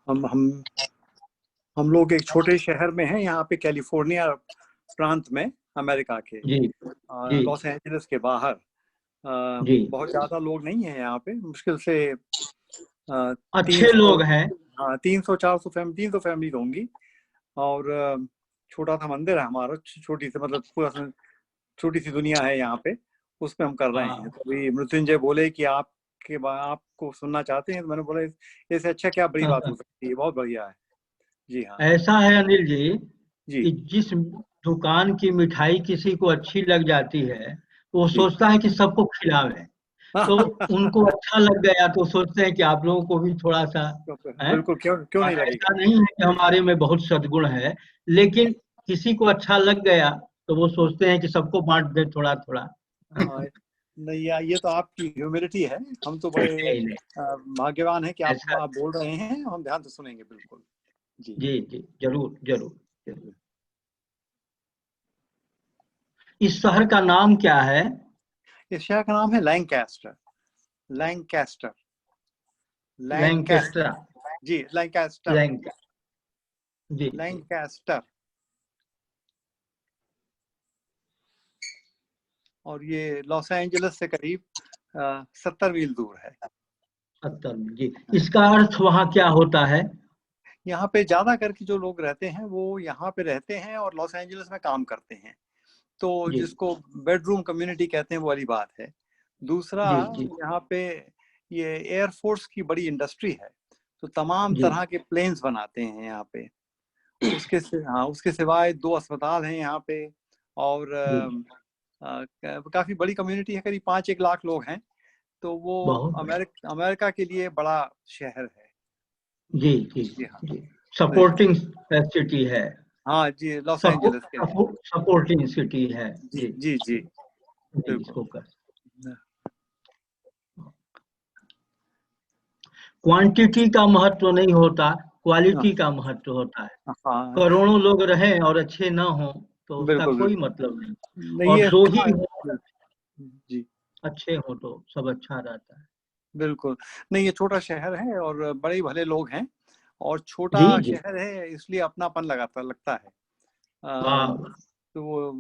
हम हम लोग एक छोटे शहर में हैं, यहाँ पे कैलिफोर्निया प्रांत में, अमेरिका के जी जी लॉस एंजलिस के बाहर। जी। बहुत ज्यादा लोग नहीं हैं यहाँ पे, मुश्किल से अच्छे लोग हैं। हाँ, 300-400 फैमिली, 300 फैमिली होंगी। और छोटा सा मंदिर है हमारा, छोटी सी, मतलब पूरा छोटी सी दुनिया है यहाँ पे, उसमें हम कर रहे हैं। तो अभी मृत्युंजय बोले कि आपको सुनना चाहते हैं, तो मैंने बोला इससे अच्छा क्या बड़ी बात हो सकती है, बहुत बढ़िया है। जी हाँ। ऐसा है अनिल जी जी कि जिस दुकान की मिठाई किसी को अच्छी लग जाती है तो वो जी सोचता है कि सबको खिलावे। तो उनको अच्छा लग गया तो सोचते हैं कि आप लोगों को भी थोड़ा सा है। बिल्कुल, क्यों और नहीं लगेगा। ऐसा नहीं है कि हमारे में बहुत सद्गुण है, लेकिन किसी को अच्छा लग गया तो वो सोचते हैं कि सबको बांट दे थोड़ा थोड़ा। हाँ, नहीं यार, ये तो आपकी ह्यूमिलिटी है। हम तो बड़े नहीं नहीं, भाग्यवान हैं कि ऐसा। आप बोल रहे हैं, हम ध्यान से सुनेंगे बिल्कुल। जी। जी जी, जरूर जरूर जरूर। इस शहर का नाम क्या है? इस शहर का नाम है लैंकास्टर। लैंकास्टर। लैंकेस्टर। लैंकास्टर। जी, लैंकास्टर। लैंक जी जी। लैंकास्टर। और ये लॉस एंजलिस से करीब 70 मील दूर है। 70 जी। इसका अर्थ वहाँ क्या होता है? यहाँ पे ज्यादा करके जो लोग रहते हैं वो यहाँ पे रहते हैं और लॉस एंजलिस में काम करते हैं। तो जी जिसको बेडरूम कम्युनिटी कहते हैं, वो वाली बात है। दूसरा, जी जी यहाँ पे ये एयरफोर्स की बड़ी इंडस्ट्री है, तो तमाम जी तरह के प्लेन्स बनाते हैं यहाँ पे। उसके सिवाय 2 अस्पताल हैं यहाँ पे। और जी। काफी बड़ी कम्युनिटी है, करीब 5-1 लाख लोग हैं। तो वो बहुत बढ़िया। अमेरिका के लिए बड़ा शहर है। जी जी जी हाँ। जी। नहीं, सपोर्टिंग सिटी है। हाँ जी, लॉस एंजलिस के लिए। सपोर्टिंग सिटी है। जी जी जी जी, जी, बिल्कुल। इसको कर। क्वांटिटी का महत्व नहीं होता, क्वालिटी का महत्व होता है। हाँ, करोड़ों लोग रहें और अच्छे ना हो तो उसका बिल्कुल कोई बिल्कुल। मतलब नहीं। नहीं, और ये दो ही हो, हाँ, जी, अच्छे हो तो सब अच्छा रहता है। बिल्कुल। नहीं, ये छोटा शहर है और बड़े ही भले लोग हैं। और छोटा जी जी। शहर है इसलिए अपनापन लगता है। वाह। तो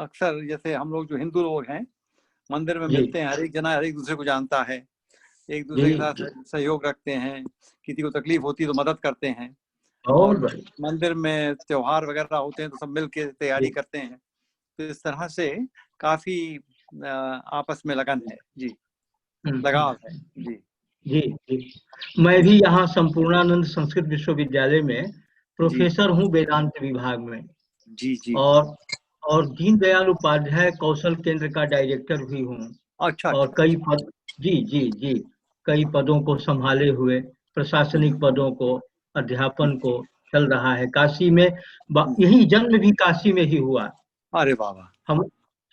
अक्सर जैसे हम लोग जो हिंदू लोग हैं, मंदिर में जी मिलते हैं, हर एक जना हर एक दूसरे को जानता है, एक जी दूसरे के साथ जी। सहयोग रखते हैं, किसी को तकलीफ होती है तो मदद करते हैं। बहुत और बढ़िया। मंदिर में त्योहार वगैरह होते हैं तो सब मिल के तैयारी जी। करते हैं। तो इस तरह से काफी आपस में लगन है जी, लगाव है। हम्म। जी जी जी। मैं भी यहाँ संपूर्णानंद संस्कृत विश्वविद्यालय में जी प्रोफेसर हूँ, वेदांत विभाग में। जी जी। और और दीनदयाल उपाध्याय कौशल केंद्र का डायरेक्टर भी हूँ। अच्छा और अच्छा कई अच्छा। पद, जी जी जी, कई पदों को संभाले हुए, प्रशासनिक पदों को, अध्यापन को चल रहा है काशी में। यही जन्म भी काशी में ही हुआ। अरे बाबा। हम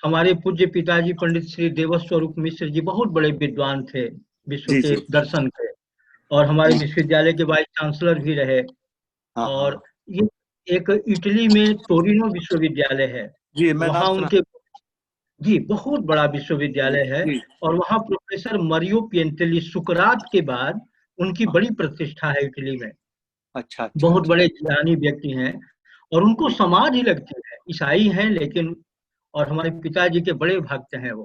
हमारे पूज्य पिताजी पंडित श्री देवस्वरूप मिश्र जी बहुत बड़े विद्वान थे, विश्व जी के जी दर्शन के। और हमारे जी। विश्वविद्यालय के वाइस चांसलर भी रहे। हाँ और हाँ। ये एक इटली में टोरिनो विश्वविद्यालय है, जी, मैं नाम वहाँ सुना। उनके, जी बहुत बड़ा जी विश्वविद्यालय है। जी। और वहाँ प्रोफेसर मरियो पिएंटेली, सुकरात के बाद उनकी हाँ, बड़ी प्रतिष्ठा है इटली में। अच्छा अच्छा बहुत अच्छा। बड़े ज्ञानी व्यक्ति हैं और उनको समाज ही लगती है, ईसाई हैं लेकिन। और हमारे पिताजी के बड़े भक्त हैं वो।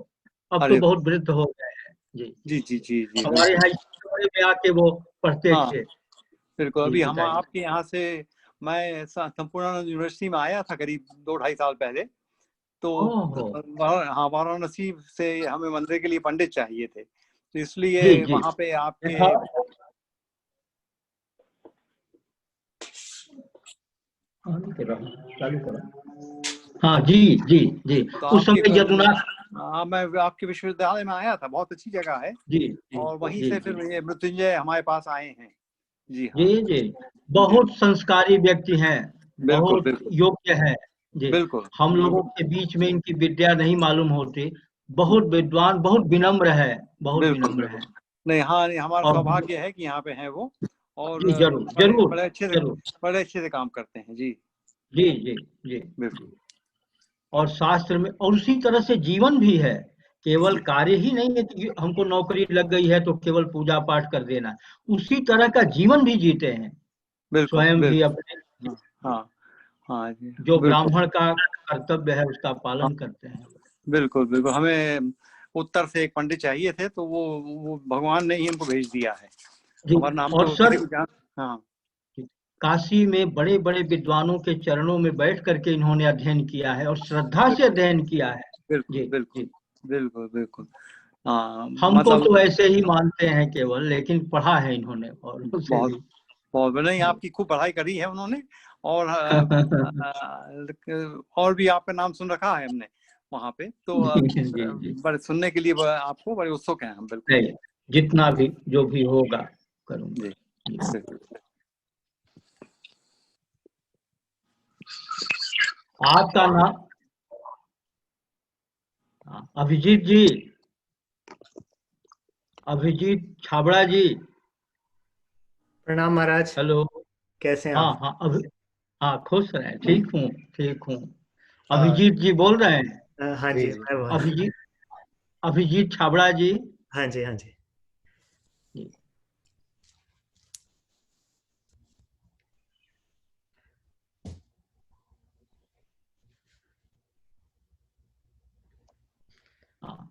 अब तो अरे बहुत वृद्ध हो गए हैं। जी। जी जी जी जी, हमारे बिल्कुल। यहाँ स्कूल में आके वो पढ़ते हाँ, थे। बिल्कुल। जी अभी हम पिताजी। आपके यहाँ से, मैं संपूर्णानंद यूनिवर्सिटी में आया था करीब 2-2.5 साल पहले। तो ओहो। हाँ, वाराणसी से हमें मंदिर के लिए पंडित चाहिए थे, तो जी इसलिए जी। वहाँ पे आपके। देखा। चालू करो। हाँ जी जी जी। तो उस आपके समय यदुनाथ। हाँ, मैं आपके विश्वविद्यालय में आया था, बहुत अच्छी जगह है। जी जी और वहीं जी से जी फिर ये मृत्युंजय हमारे पास आए हैं। जी जी हाँ। जी। जी, बहुत संस्कारी व्यक्ति हैं, बिल्कुल बहुत बिल्कुल योग्य हैं। जी। बिल्कुल हम लोगों बिल्कुल के बीच में इनकी विद्या नहीं मालूम होती। बहुत विद्वान, बहुत विनम्र है, बहुत बिल्कुल विनम्र बिल्कुल। है। नहीं, हाँ, नहीं, हमारा और सौभाग्य है कि यहाँ पे हैं वो। और जी जरूर बड़े जरूर जरूर। बड़े अच्छे से काम करते हैं जी। जी जी जी बिल्कुल। जी। और शास्त्र में, और उसी तरह से जीवन भी है। केवल कार्य ही नहीं है कि हमको नौकरी लग गई है तो केवल पूजा पाठ कर देना। उसी तरह का जीवन भी जीते हैं। बिल्कुल स्वयं भी बिल्कुल। अपने हाँ हाँ हाँ जी जो बिल्कुल। ब्राह्मण का कर्तव्य है उसका हाँ पालन करते हैं। बिल्कुल बिल्कुल। हमें उत्तर से एक पंडित चाहिए थे, तो वो भगवान ने ही हमको भेज दिया है, जी। वरना हम और तो किसी सर, को जान। हाँ काशी में बड़े बड़े विद्वानों के चरणों में बैठ करके इन्होंने अध्ययन किया है और श्रद्धा से अध्ययन किया है। बिल्कुल जी बिल्कुल जी। बिल्कुल बिल्कुल। हाँ हमको मतलब तो ऐसे ही मानते हैं केवल, लेकिन पढ़ा है इन्होंने और उसे बहुत भी। बहुत नहीं, आपकी खूब पढ़ाई करी है उन्होंने, और और भी आपका नाम सुन रखा है हमने वहाँ पे, तो जी जी जी। बड़े सुनने के लिए आपको बड़े उत्सुक हैं हम। बिल्कुल नहीं, जितना भी जो भी होगा करूंगा। जी जी। बिल्कुल। आपका नाम? हाँ, अभिजीत जी, अभिजीत छाबड़ा जी। प्रणाम महाराज, हेलो। कैसे हैं हाँ आप? हाँ हाँ, खुश रहें। ठीक हूँ, ठीक हूँ। अ, अभिजीत जी बोल रहे हैं? हाँ जी जी, जी मैं बोल। अभिजीत, अभिजीत छाबड़ा जी। हाँ जी, हाँ जी। जी। हाँ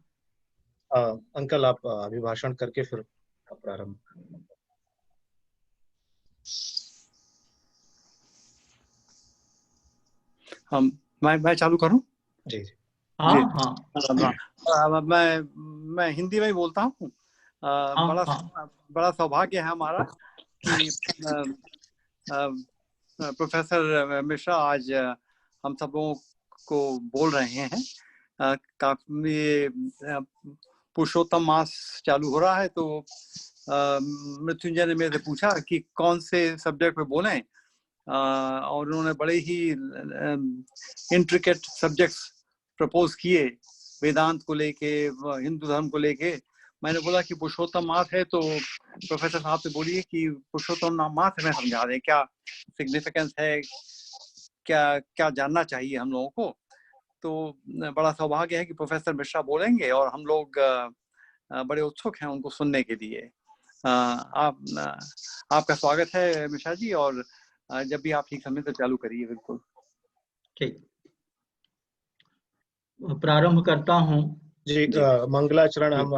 अंकल आप अभिभाषण करके फिर प्रारंभ। हम मैं चालू करूं? जी जी हाँ जी हाँ मैं हिंदी में ही बोलता हूँ। हाँ बड़ा हाँ। बड़ा सौभाग्य है हमारा कि प्रोफेसर मिश्रा आज हम सब लोगों को बोल रहे हैं। काफी पुरुषोत्तम मास चालू हो रहा है, तो मृत्युंजय ने मेरे से पूछा कि कौन से सब्जेक्ट पे बोलें, और उन्होंने बड़े ही इंट्रिकेट सब्जेक्ट्स प्रपोज किए, वेदांत को लेके, हिंदू धर्म को लेके। मैंने बोला कि पुरुषोत्तम मास है, तो प्रोफेसर साहब से बोलिए कि पुरुषोत्तम मास हमें समझा दें, क्या सिग्निफिकेंस है, क्या क्या जानना चाहिए हम लोगों को। तो बड़ा सौभाग्य है कि प्रोफेसर मिश्रा बोलेंगे, और हम लोग बड़े उत्सुक हैं उनको सुनने के लिए। आपका स्वागत है मिश्रा जी, और जब भी आप ठीक समय तो चालू करिए। बिल्कुल ठीक, प्रारंभ करता हूँ। जी। जी मंगलाचरण जी। हम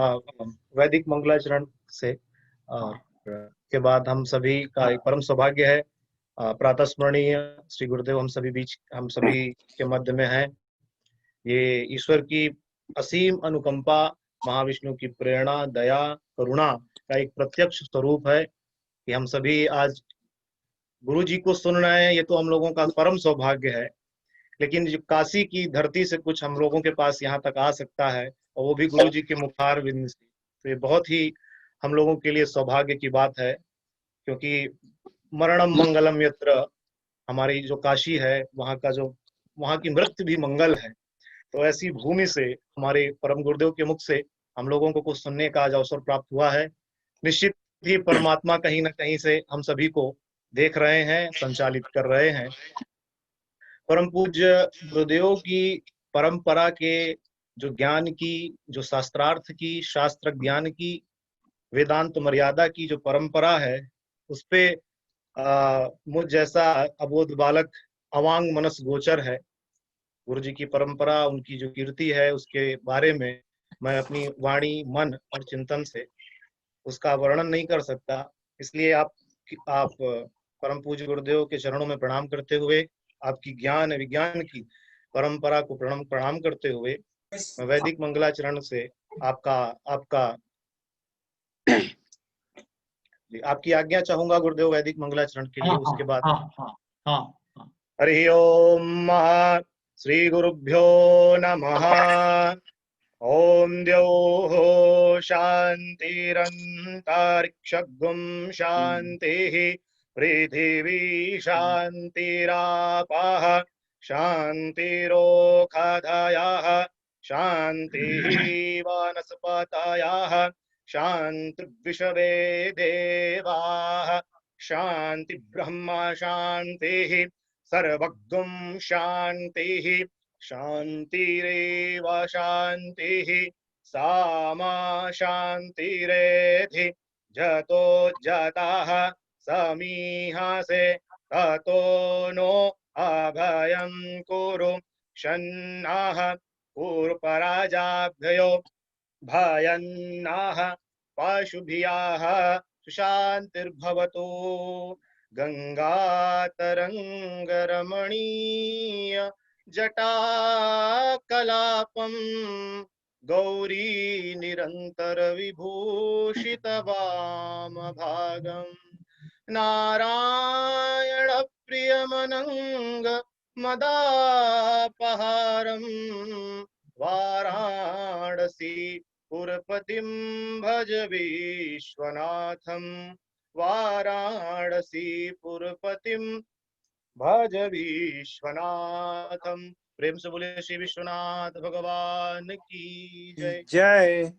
वैदिक मंगलाचरण से और के बाद हम सभी का एक परम सौभाग्य है, प्रातः स्मरणीय श्री गुरुदेव हम सभी के मध्य में हैं। ये ईश्वर की असीम अनुकंपा, महाविष्णु की प्रेरणा, दया, करुणा का एक प्रत्यक्ष स्वरूप है कि हम सभी आज गुरु जी को सुन रहे हैं। ये तो हम लोगों का परम सौभाग्य है, लेकिन जो काशी की धरती से कुछ हम लोगों के पास यहाँ तक आ सकता है, और वो भी गुरु जी के मुखार बिंद से, तो ये बहुत ही हम लोगों के लिए सौभाग्य की बात है। क्योंकि मरणम मंगलम यत्र, हमारी जो काशी है वहाँ की मृत्यु भी मंगल है। तो ऐसी भूमि से हमारे परम गुरुदेव के मुख से हम लोगों को कुछ सुनने का आज अवसर प्राप्त हुआ है। निश्चित ही परमात्मा कहीं ना कहीं से हम सभी को देख रहे हैं, संचालित कर रहे हैं। परम पूज्य गुरुदेव की परंपरा के जो ज्ञान की, जो शास्त्रार्थ की, शास्त्र ज्ञान की, वेदांत मर्यादा की जो परंपरा है, उस पे मुझ जैसा अबोध बालक अवांग मनस गोचर है। गुरु जी की परंपरा, उनकी जो कीर्ति है, उसके बारे में मैं अपनी वाणी, मन और चिंतन से उसका वर्णन नहीं कर सकता। इसलिए आप परम पूज्य गुरुदेव के चरणों में प्रणाम करते हुए, आपकी ज्ञान विज्ञान की परंपरा को प्रणाम करते हुए, मैं वैदिक मंगलाचरण से आपका आपका आपकी आज्ञा चाहूंगा गुरुदेव वैदिक मंगलाचरण के लिए। हाँ हाँ उसके बाद हाँ हाँ हाँ हाँ। हरि ओम श्री गुरुभ्यो नमः। ओम द्यौः शान्तिरन्तरिक्षगुं शान्तिः, पृथिवी शान्तिरापः शान्तिरोषधयः, शान्तिः वनस्पतयः, शान्तिर्विश्वे देवाः, शान्ति ब्रह्म शान्तिः, सर्वगुं शान्तिः, शान्तिरेव शान्तिः, सा मा शान्तिरेधि जतो जतः समीहासे ततो नो अभयं कुरु शन्नाः पूर्वपराजाभ्यो भयन्नाः पाशुभियाः सुशान्तिर्भवतु गंगातरंगरमणीय जटाकलापं गौरी निरंतर विभूषित वामभागं नारायण प्रियमनंग मदापहारं वाराणसी पुरपतिं भज विश्वनाथं वाराणसी पुरपतिं भज विश्वनाथम। प्रेम से बोले श्री विश्वनाथ भगवान की जय। जय।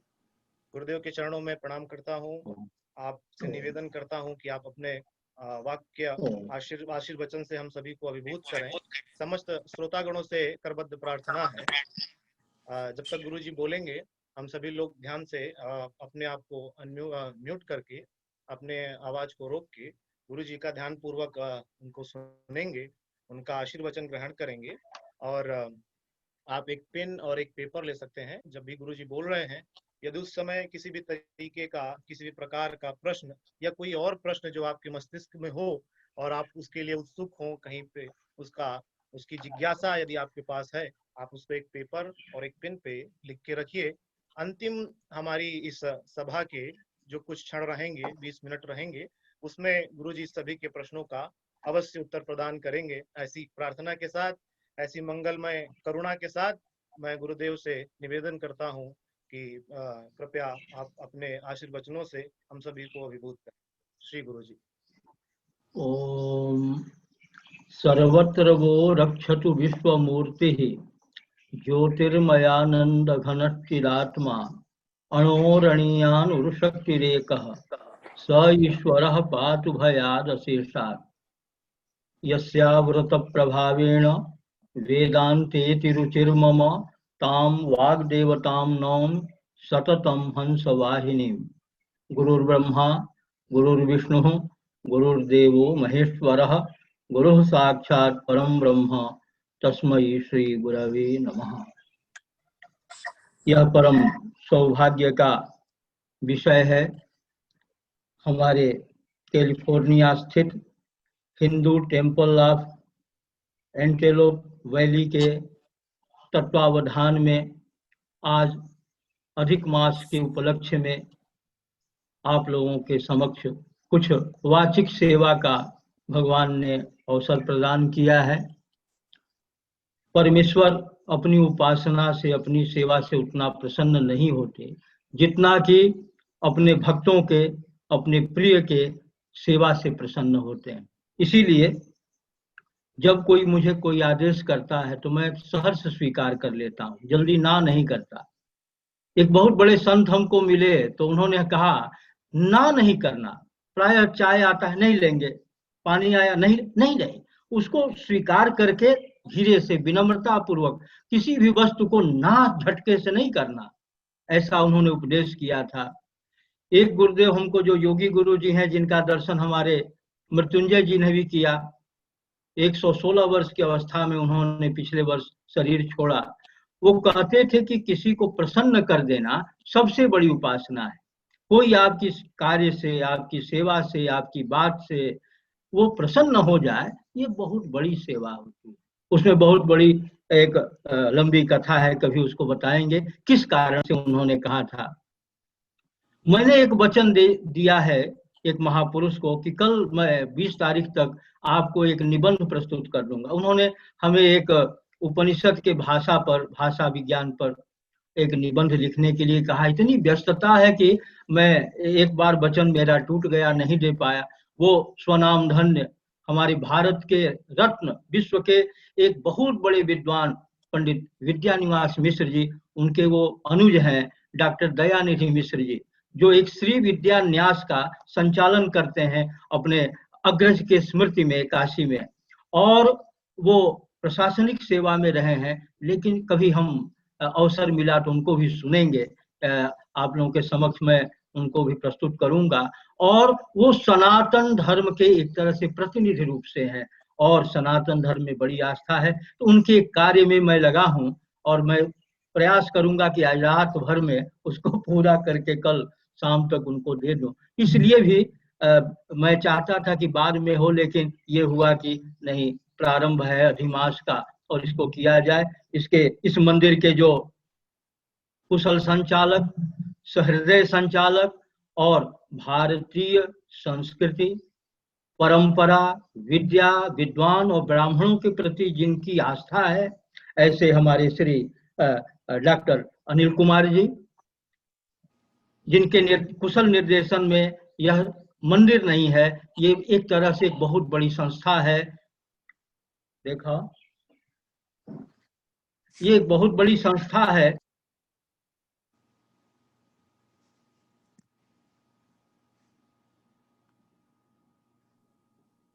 गुरुदेव के चरणों में प्रणाम करता हूँ। आपसे निवेदन करता हूँ कि आप अपने वाक्य आशीर्वचन से हम सभी को अभिभूत करें। समस्त श्रोतागणों से करबद्ध प्रार्थना है, जब तक गुरु जी बोलेंगे हम सभी लोग ध्यान से अपने आप को म्यूट करके अपने आवाज को रोक के गुरु जी का ध्यान पूर्वक उनको सुनेंगे, उनका आशीर्वचन ग्रहण करेंगे। और आप एक पेन और एक पेपर ले सकते हैं। जब भी गुरु जी बोल रहे हैं, यदि उस समय किसी भी तरीके का, किसी भी प्रकार का प्रश्न या कोई और प्रश्न जो आपके मस्तिष्क में हो और आप उसके लिए उत्सुक हो, कहीं पे उसकी जिज्ञासा यदि आपके पास है, आप उसको एक पेपर और एक पेन पे लिख के रखिए। अंतिम हमारी इस सभा के जो कुछ क्षण रहेंगे, 20 मिनट रहेंगे, उसमें गुरुजी सभी के प्रश्नों का अवश्य उत्तर प्रदान करेंगे। ऐसी प्रार्थना के साथ, ऐसी मंगलमय करुणा के साथ मैं गुरुदेव से निवेदन करता हूं कि कृपया आप अपने आशीर्वचनों से हम सभी को अभिभूत करें। श्री गुरुजी। ओम सर्वत्र वो रक्षतु विश्वमूर्तिः ज्योतिर्मयानंद घनश्चिदात्मा अणोरणीयानुरुशक्तिरेकः स ईश्वरः पातु भयादशेषात् यस्यावृत प्रभावेण वेदान्तेति रुचिर्मम तां वाग्देवतां नौम सततं हंसवाहिनीं। गुरुर्ब्रह्मा गुरुर्विष्णुः गुरुर्देवो महेश्वरः गुरुः साक्षात् परम ब्रह्म तस्मै श्री गुरवे नमः। यह परम सौभाग्य का विषय है। हमारे कैलिफोर्निया स्थित Hindu temple of antelope valley के तत्वावधान में आज अधिक मास के उपलक्ष्य में आप लोगों के समक्ष कुछ वाचिक सेवा का भगवान ने अवसर प्रदान किया है। परमेश्वर अपनी उपासना से, अपनी सेवा से उतना प्रसन्न नहीं होते जितना कि अपने भक्तों के, अपने प्रिय के सेवा से प्रसन्न होते हैं। इसीलिए जब कोई मुझे कोई आदेश करता है तो मैं सहर्ष स्वीकार कर लेता हूँ, जल्दी ना नहीं करता। एक बहुत बड़े संत हमको मिले तो उन्होंने कहा ना नहीं करना। प्रायः चाय आता है नहीं लेंगे, पानी आया नहीं नहीं, उसको स्वीकार करके धीरे से विनम्रता पूर्वक किसी भी वस्तु को ना झटके से नहीं करना, ऐसा उन्होंने उपदेश किया था। एक गुरुदेव हमको जो योगी गुरु जी हैं, जिनका दर्शन हमारे मृत्युंजय जी ने भी किया, 116 वर्ष की अवस्था में उन्होंने पिछले वर्ष शरीर छोड़ा। वो कहते थे कि किसी को प्रसन्न कर देना सबसे बड़ी उपासना है। कोई आपकी कार्य से, आपकी सेवा से, आपकी बात से वो प्रसन्न हो जाए, ये बहुत बड़ी सेवा होती है। उसमें बहुत बड़ी एक लंबी कथा है, कभी उसको बताएंगे किस कारण से उन्होंने कहा था। मैंने एक वचन दिया है एक महापुरुष को कि कल मैं 20 तारीख तक आपको एक निबंध प्रस्तुत कर दूंगा। उन्होंने हमें एक उपनिषद के भाषा पर, भाषा विज्ञान पर एक निबंध लिखने के लिए कहा। इतनी व्यस्तता है कि मैं एक बार वचन मेरा टूट गया, नहीं दे पाया। वो स्वनाम धन्य हमारे भारत के रत्न, विश्व के एक बहुत बड़े विद्वान पंडित विद्यानिवास मिश्र जी, उनके वो अनुज हैं डॉक्टर दयानिधि मिश्र जी, जो एक श्री विद्या न्यास का संचालन करते हैं अपने अग्रज के स्मृति में काशी में, और वो प्रशासनिक सेवा में रहे हैं। लेकिन कभी हम अवसर मिला तो उनको भी सुनेंगे। आप लोगों के समक्ष में उनको भी प्रस्तुत करूंगा। और वो सनातन धर्म के एक तरह से प्रतिनिधि रूप से हैं और सनातन धर्म में बड़ी आस्था है, तो उनके कार्य में मैं लगा हूं और मैं प्रयास करूंगा कि आज रात भर में उसको पूरा करके कल शाम तक उनको दे दूं। इसलिए भी मैं चाहता था कि बाद में हो, लेकिन ये हुआ कि नहीं, प्रारंभ है अधिमास का और इसको किया जाए। इस मंदिर के जो कुशल संचालक, सहृदय संचालक और भारतीय संस्कृति, परंपरा, विद्या, विद्वान और ब्राह्मणों के प्रति जिनकी आस्था है, ऐसे हमारे श्री डॉक्टर अनिल कुमार जी, जिनके कुशल निर्देशन में यह मंदिर नहीं है, ये एक तरह से एक बहुत बड़ी संस्था है। देखा, ये एक बहुत बड़ी संस्था है।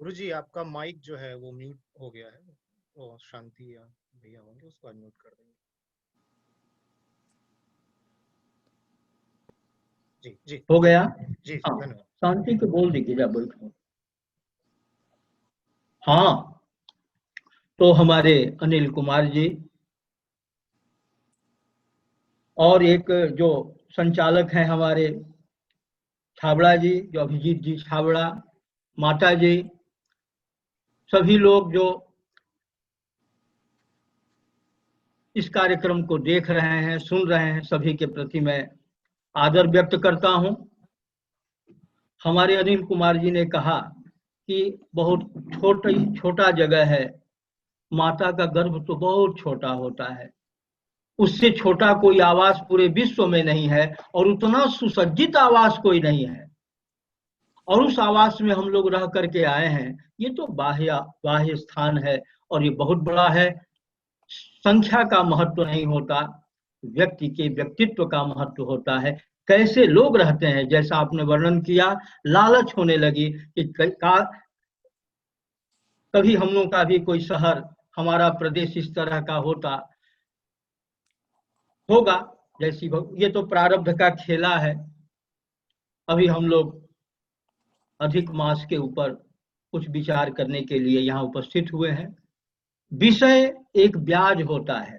गुरु जी, आपका माइक जो है वो म्यूट हो गया है, वो शांति या भैया होंगे उसको अनम्यूट कर देंगे। जी जी हो गया जी, हाँ, धन्यवाद। शांति को बोल दीजिए, जा बोल। हाँ, तो हमारे अनिल कुमार जी और एक जो संचालक हैं हमारे छाबड़ा जी, जो अभिजीत जी छाबड़ा, माता जी, सभी लोग जो इस कार्यक्रम को देख रहे हैं, सुन रहे हैं, सभी के प्रति मैं आदर व्यक्त करता हूं। हमारे अनिल कुमार जी ने कहा कि बहुत छोटा जगह है, माता का गर्भ तो बहुत छोटा होता है, उससे छोटा कोई आवास पूरे विश्व में नहीं है और उतना सुसज्जित आवास कोई नहीं है, और उस आवास में हम लोग रह करके आए हैं। ये तो बाह्य स्थान है और ये बहुत बड़ा है। संख्या का महत्व नहीं होता, व्यक्ति के व्यक्तित्व का महत्व होता है, कैसे लोग रहते हैं। जैसा आपने वर्णन किया, लालच होने लगी कि कभी हम लोग का भी कोई शहर, हमारा प्रदेश इस तरह का होगा। जैसी ये तो प्रारब्ध का खेला है। अभी हम लोग अधिक मास के ऊपर कुछ विचार करने के लिए यहाँ उपस्थित हुए हैं। विषय एक ब्याज होता है।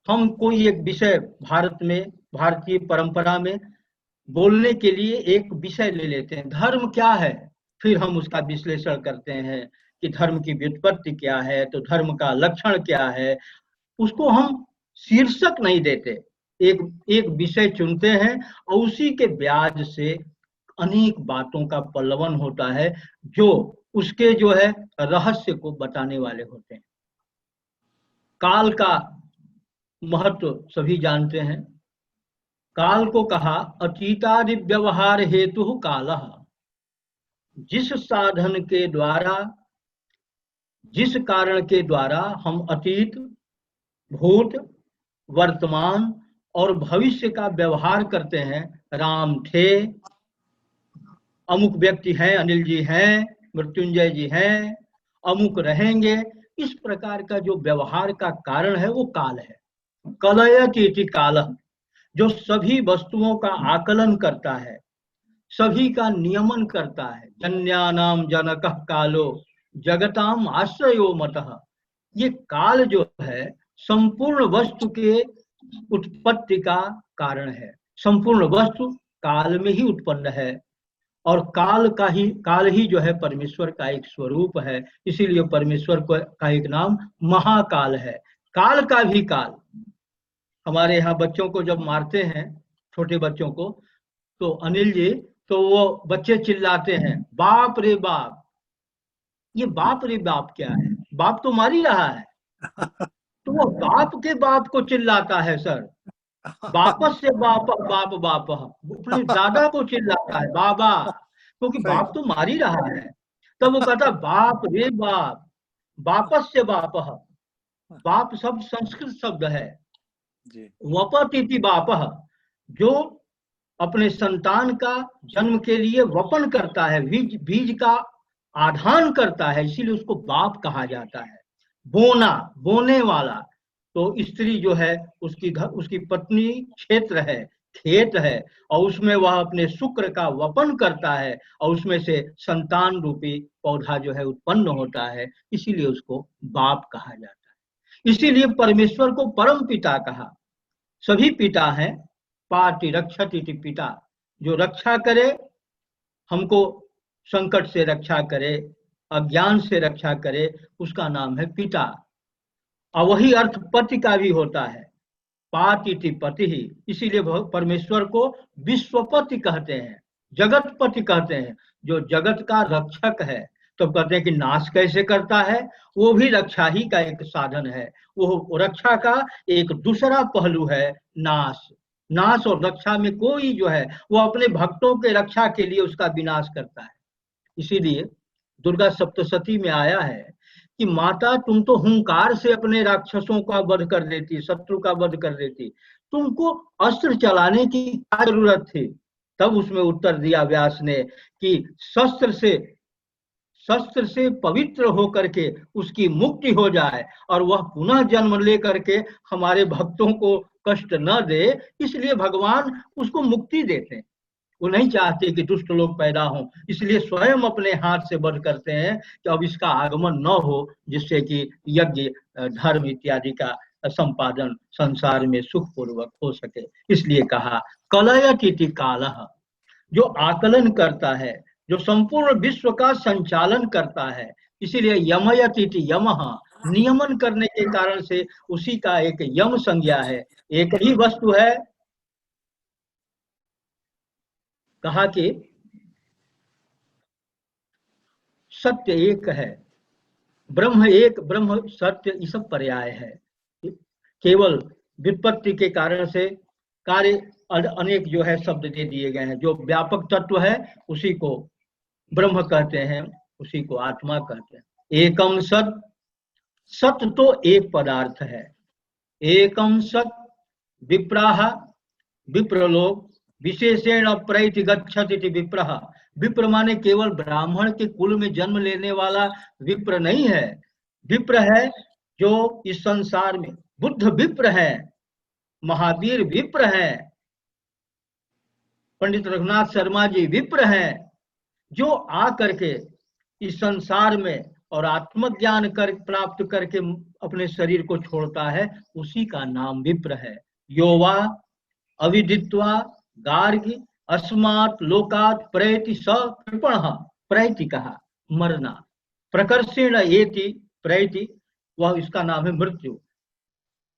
हम कोई एक विषय भारत में, भारतीय परंपरा में बोलने के लिए एक विषय ले लेते हैं, धर्म क्या है, फिर हम उसका विश्लेषण करते हैं कि धर्म की व्युत्पत्ति क्या है, तो धर्म का लक्षण क्या है। उसको हम शीर्षक नहीं देते, एक विषय चुनते हैं और उसी के ब्याज से अनेक बातों का पल्लवन होता है, जो उसके जो है रहस्य को बताने वाले होते हैं। काल का महत्व सभी जानते हैं। काल को कहा अतीतादि व्यवहार हेतु कालः, जिस साधन के द्वारा, जिस कारण के द्वारा हम अतीत, भूत, वर्तमान और भविष्य का व्यवहार करते हैं। राम थे, अमुक व्यक्ति हैं, अनिल जी हैं, मृत्युंजय जी हैं, अमुक रहेंगे, इस प्रकार का जो व्यवहार का कारण है वो काल है। कलयति इति कालः, जो सभी वस्तुओं का आकलन करता है, सभी का नियमन करता है। जन्यानाम जनकः कालो जगताम आश्रयो मतः। ये काल जो है संपूर्ण वस्तु के उत्पत्ति का कारण है। संपूर्ण वस्तु काल में ही उत्पन्न है और काल ही जो है परमेश्वर का एक स्वरूप है। इसीलिए परमेश्वर का एक नाम महाकाल है। काल का भी काल। हमारे यहाँ बच्चों को जब मारते हैं, छोटे बच्चों को, तो अनिल जी, तो वो बच्चे चिल्लाते हैं बाप रे बाप। ये बाप रे बाप क्या है? बाप तो मार ही रहा है, तो वो बाप के बाप को चिल्लाता है सर। वापस से बाप बाप बाप, अपने दादा को चिल्लाता है बाबा, क्योंकि बाप तो मार ही रहा है। तब वो कहता बाप रे बाप, वापस से बाप। बाप शब्द संस्कृत शब्द है। वपति बाप, जो अपने संतान का जन्म के लिए वपन करता है, बीज का आधान करता है, इसीलिए उसको बाप कहा जाता है। बोना, बोने वाला, तो स्त्री जो है उसकी पत्नी क्षेत्र है, खेत है और उसमें वह अपने शुक्र का वपन करता है और उसमें से संतान रूपी पौधा जो है उत्पन्न होता है, इसीलिए उसको बाप कहा जाता है। इसीलिए परमेश्वर को परम पिता कहा। सभी पिता हैं, पाति रक्षति इति पिता, जो रक्षा करे, हमको संकट से रक्षा करे, अज्ञान से रक्षा करे, उसका नाम है पिता। और वही अर्थ पति का भी होता है, पाति पति ही। इसीलिए परमेश्वर को विश्वपति कहते हैं, जगतपति कहते हैं, जो जगत का रक्षक है। तो कहते हैं कि नाश कैसे करता है, वो भी रक्षा ही का एक साधन है। वो रक्षा का एक दूसरा पहलू है नाश। नाश और रक्षा में कोई जो है वो अपने भक्तों के रक्षा के लिए उसका विनाश करता है। इसीलिए दुर्गा सप्तशती में आया है कि माता तुम तो हुंकार से अपने राक्षसों का वध कर देती, शत्रु का वध कर देती, तुमको अस्त्र चलाने की क्या जरूरत थी? तब उसमें उत्तर दिया व्यास ने कि शस्त्र से पवित्र होकर के उसकी मुक्ति हो जाए और वह पुनः जन्म लेकर के हमारे भक्तों को कष्ट न दे, इसलिए भगवान उसको मुक्ति देते हैं। वो नहीं चाहते कि दुष्ट लोग पैदा हों, इसलिए स्वयं अपने हाथ से वध करते हैं कि अब इसका आगमन न हो, जिससे कि यज्ञ धर्म इत्यादि का संपादन संसार में सुखपूर्वक हो सके। इसलिए कहा कलयति कालः, जो आकलन करता है, जो संपूर्ण विश्व का संचालन करता है। इसीलिए यमयति यमः, नियमन करने के कारण से उसी का एक यम संज्ञा है। एक ही वस्तु है, कहा कि सत्य एक है, ब्रह्म एक, ब्रह्म सत्य, ये सब पर्याय है। केवल व्युत्पत्ति के कारण से कार्य अनेक जो है शब्द दे दिए गए हैं। जो व्यापक तत्व है उसी को ब्रह्म कहते हैं, उसी को आत्मा कहते हैं। एकम सत, सत्य तो एक पदार्थ है। एकम सत विप्राह, विप्रलोक विशेषेण प्रैति गच्छति विप्रः। विप्र माने केवल ब्राह्मण के कुल में जन्म लेने वाला विप्र नहीं है। विप्र है जो इस संसार में, बुद्ध विप्र है, महावीर विप्र है, पंडित रघुनाथ शर्मा जी विप्र हैं, जो आ करके इस संसार में और आत्मज्ञान कर प्राप्त करके अपने शरीर को छोड़ता है, उसी का नाम विप्र है। योवा अविदित्वा गार्गी अस्मात् लोकात् प्रैति स कृपणः। प्रैति कहा मरना, प्रकर्षेण एति प्रैति, वह इसका नाम है मृत्यु।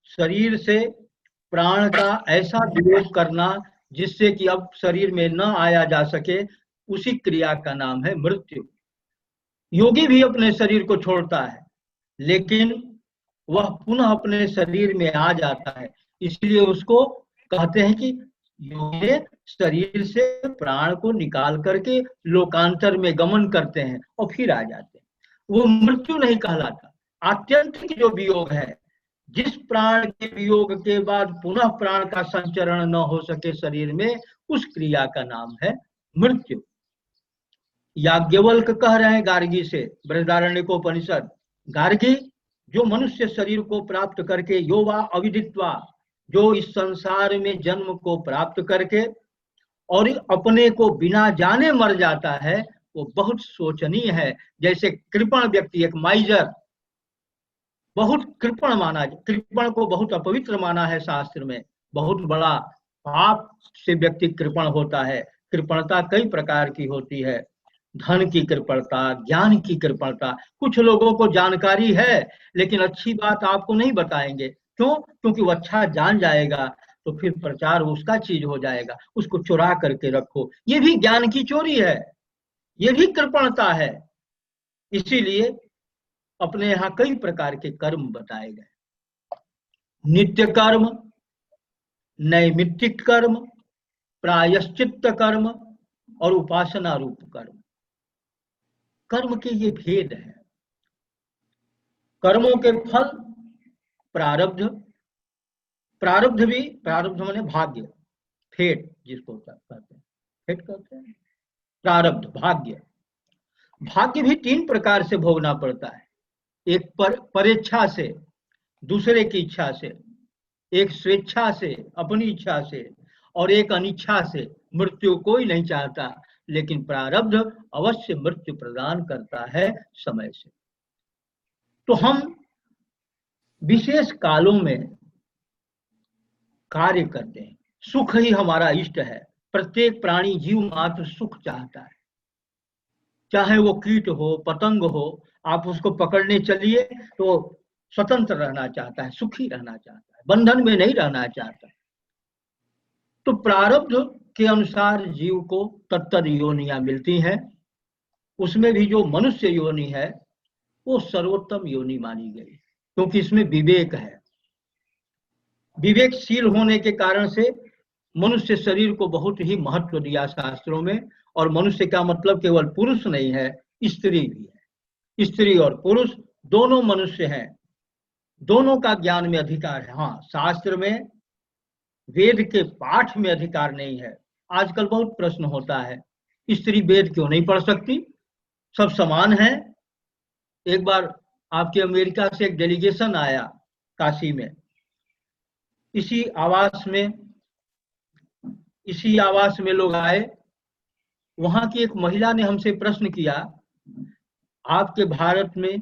शरीर से प्राण का ऐसा वियोग करना जिससे कि अब शरीर में न आया जा सके, उसी क्रिया का नाम है मृत्यु। योगी भी अपने शरीर को छोड़ता है, लेकिन वह पुनः अपने शरीर में आ जाता है, इसलिए उसको कहते हैं कि योगी शरीर से प्राण को निकाल करके लोकांतर में गमन करते हैं और फिर आ जाते हैं। वो मृत्यु नहीं कहलाता। आत्यंतिक जो वियोग है, जिस प्राण के वियोग के बाद पुनः प्राण का संचरण न हो सके शरीर में, उस क्रिया का नाम है मृत्यु। याज्ञवल्क्य कह रहे हैं गार्गी से, बृहदारण्यकोपनिषद, गार्गी जो मनुष्य शरीर को प्राप्त करके योवा अविदित्वा, जो इस संसार में जन्म को प्राप्त करके और अपने को बिना जाने मर जाता है, वो बहुत शोचनीय है। जैसे कृपण व्यक्ति, एक माइजर, बहुत कृपण माना, कृपण को बहुत अपवित्र माना है शास्त्र में। बहुत बड़ा पाप से व्यक्ति कृपण होता है। कृपणता कई प्रकार की होती है, धन की कृपणता, ज्ञान की कृपणता। कुछ लोगों को जानकारी है लेकिन अच्छी बात आपको नहीं बताएंगे, क्यों? क्योंकि वो अच्छा जान जाएगा तो फिर प्रचार उसका चीज हो जाएगा, उसको चुरा करके रखो। ये भी ज्ञान की चोरी है, ये भी कृपणता है। इसीलिए अपने यहाँ कई प्रकार के कर्म बताए गए, नित्य कर्म, नैमित्तिक कर्म, प्रायश्चित्त कर्म और उपासना रूप कर्म। कर्म के ये भेद हैं। कर्मों के फल प्रारब्ध, प्रारब्ध भी, प्रारब्ध माने भाग्य, फेट जिसको कहते हैं, फेट कहते हैं, प्रारब्ध भाग्य। भाग्य भी तीन प्रकार से भोगना पड़ता है। एक परेच्छा से, दूसरे की इच्छा से, एक स्वेच्छा से अपनी इच्छा से, और एक अनिच्छा से। मृत्यु कोई नहीं चाहता, लेकिन प्रारब्ध अवश्य मृत्यु प्रदान करता है समय से। तो हम विशेष कालों में कार्य करते हैं। सुख ही हमारा इष्ट है। प्रत्येक प्राणी जीव मात्र सुख चाहता है, चाहे वो कीट हो, पतंग हो। आप उसको पकड़ने चलिए तो स्वतंत्र रहना चाहता है, सुखी रहना चाहता है, बंधन में नहीं रहना चाहता। तो प्रारब्ध के अनुसार जीव को तत्तर योनियां मिलती हैं। उसमें भी जो मनुष्य योनि है वो सर्वोत्तम योनि मानी गई, क्योंकि इसमें विवेक है। विवेकशील होने के कारण से मनुष्य शरीर को बहुत ही महत्व दिया शास्त्रों में। और मनुष्य का मतलब केवल पुरुष नहीं है, स्त्री भी है। स्त्री और पुरुष दोनों मनुष्य हैं, दोनों का ज्ञान में अधिकार है। हाँ, शास्त्र में वेद के पाठ में अधिकार नहीं है। आजकल बहुत प्रश्न होता है, स्त्री वेद क्यों नहीं पढ़ सकती, सब समान है। एक बार आपके अमेरिका से एक डेलीगेशन आया काशी में। इसी आवास में लोग आए। वहां की एक महिला ने हमसे प्रश्न किया, आपके भारत में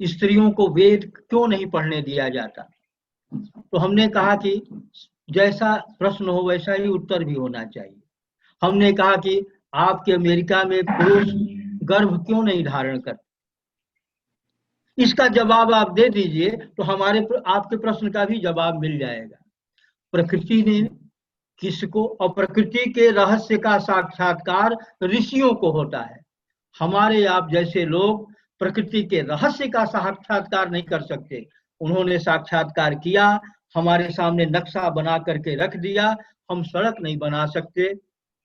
स्त्रियों को वेद क्यों नहीं पढ़ने दिया जाता। तो हमने कहा कि जैसा प्रश्न हो वैसा ही उत्तर भी होना चाहिए। हमने कहा कि आपके अमेरिका में पुरुष गर्भ क्यों नहीं धारण करते, इसका जवाब आप दे दीजिए तो आपके प्रश्न का भी जवाब मिल जाएगा। प्रकृति ने किसको, और प्रकृति के रहस्य का साक्षात्कार ऋषियों को होता है। हमारे आप जैसे लोग प्रकृति के रहस्य का साक्षात्कार नहीं कर सकते। उन्होंने साक्षात्कार किया, हमारे सामने नक्शा बना करके रख दिया। हम सड़क नहीं बना सकते,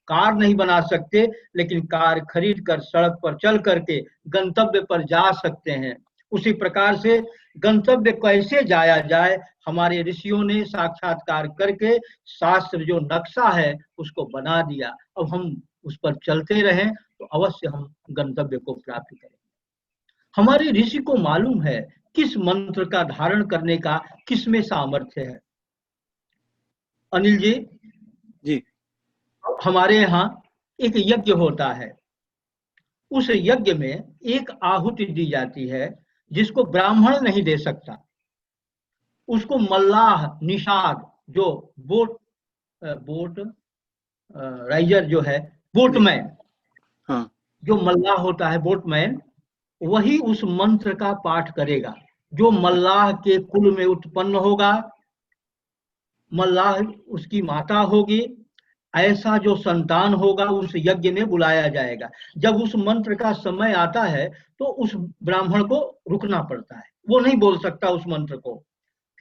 कार नहीं बना सकते, लेकिन कार खरीद कर सड़क पर चल करके गंतव्य पर जा सकते हैं। उसी प्रकार से गंतव्य कैसे जाया जाए, हमारे ऋषियों ने साक्षात्कार करके शास्त्र जो नक्शा है उसको बना दिया। अब हम उस पर चलते रहें तो अवश्य हम गंतव्य को प्राप्त करें। हमारे ऋषि को मालूम है किस मंत्र का धारण करने का किसमें सामर्थ्य है। अनिल जी, हमारे यहाँ एक यज्ञ होता है। उस यज्ञ में एक आहुति दी जाती है जिसको ब्राह्मण नहीं दे सकता। उसको मल्लाह, निषाद, जो बोट राइजर जो है, बोटमैन, हाँ, जो मल्लाह होता है बोटमैन, वही उस मंत्र का पाठ करेगा। जो मल्लाह के कुल में उत्पन्न होगा, मल्लाह उसकी माता होगी, ऐसा जो संतान होगा उस यज्ञ में बुलाया जाएगा। जब उस मंत्र का समय आता है तो उस ब्राह्मण को रुकना पड़ता है, वो नहीं बोल सकता उस मंत्र को।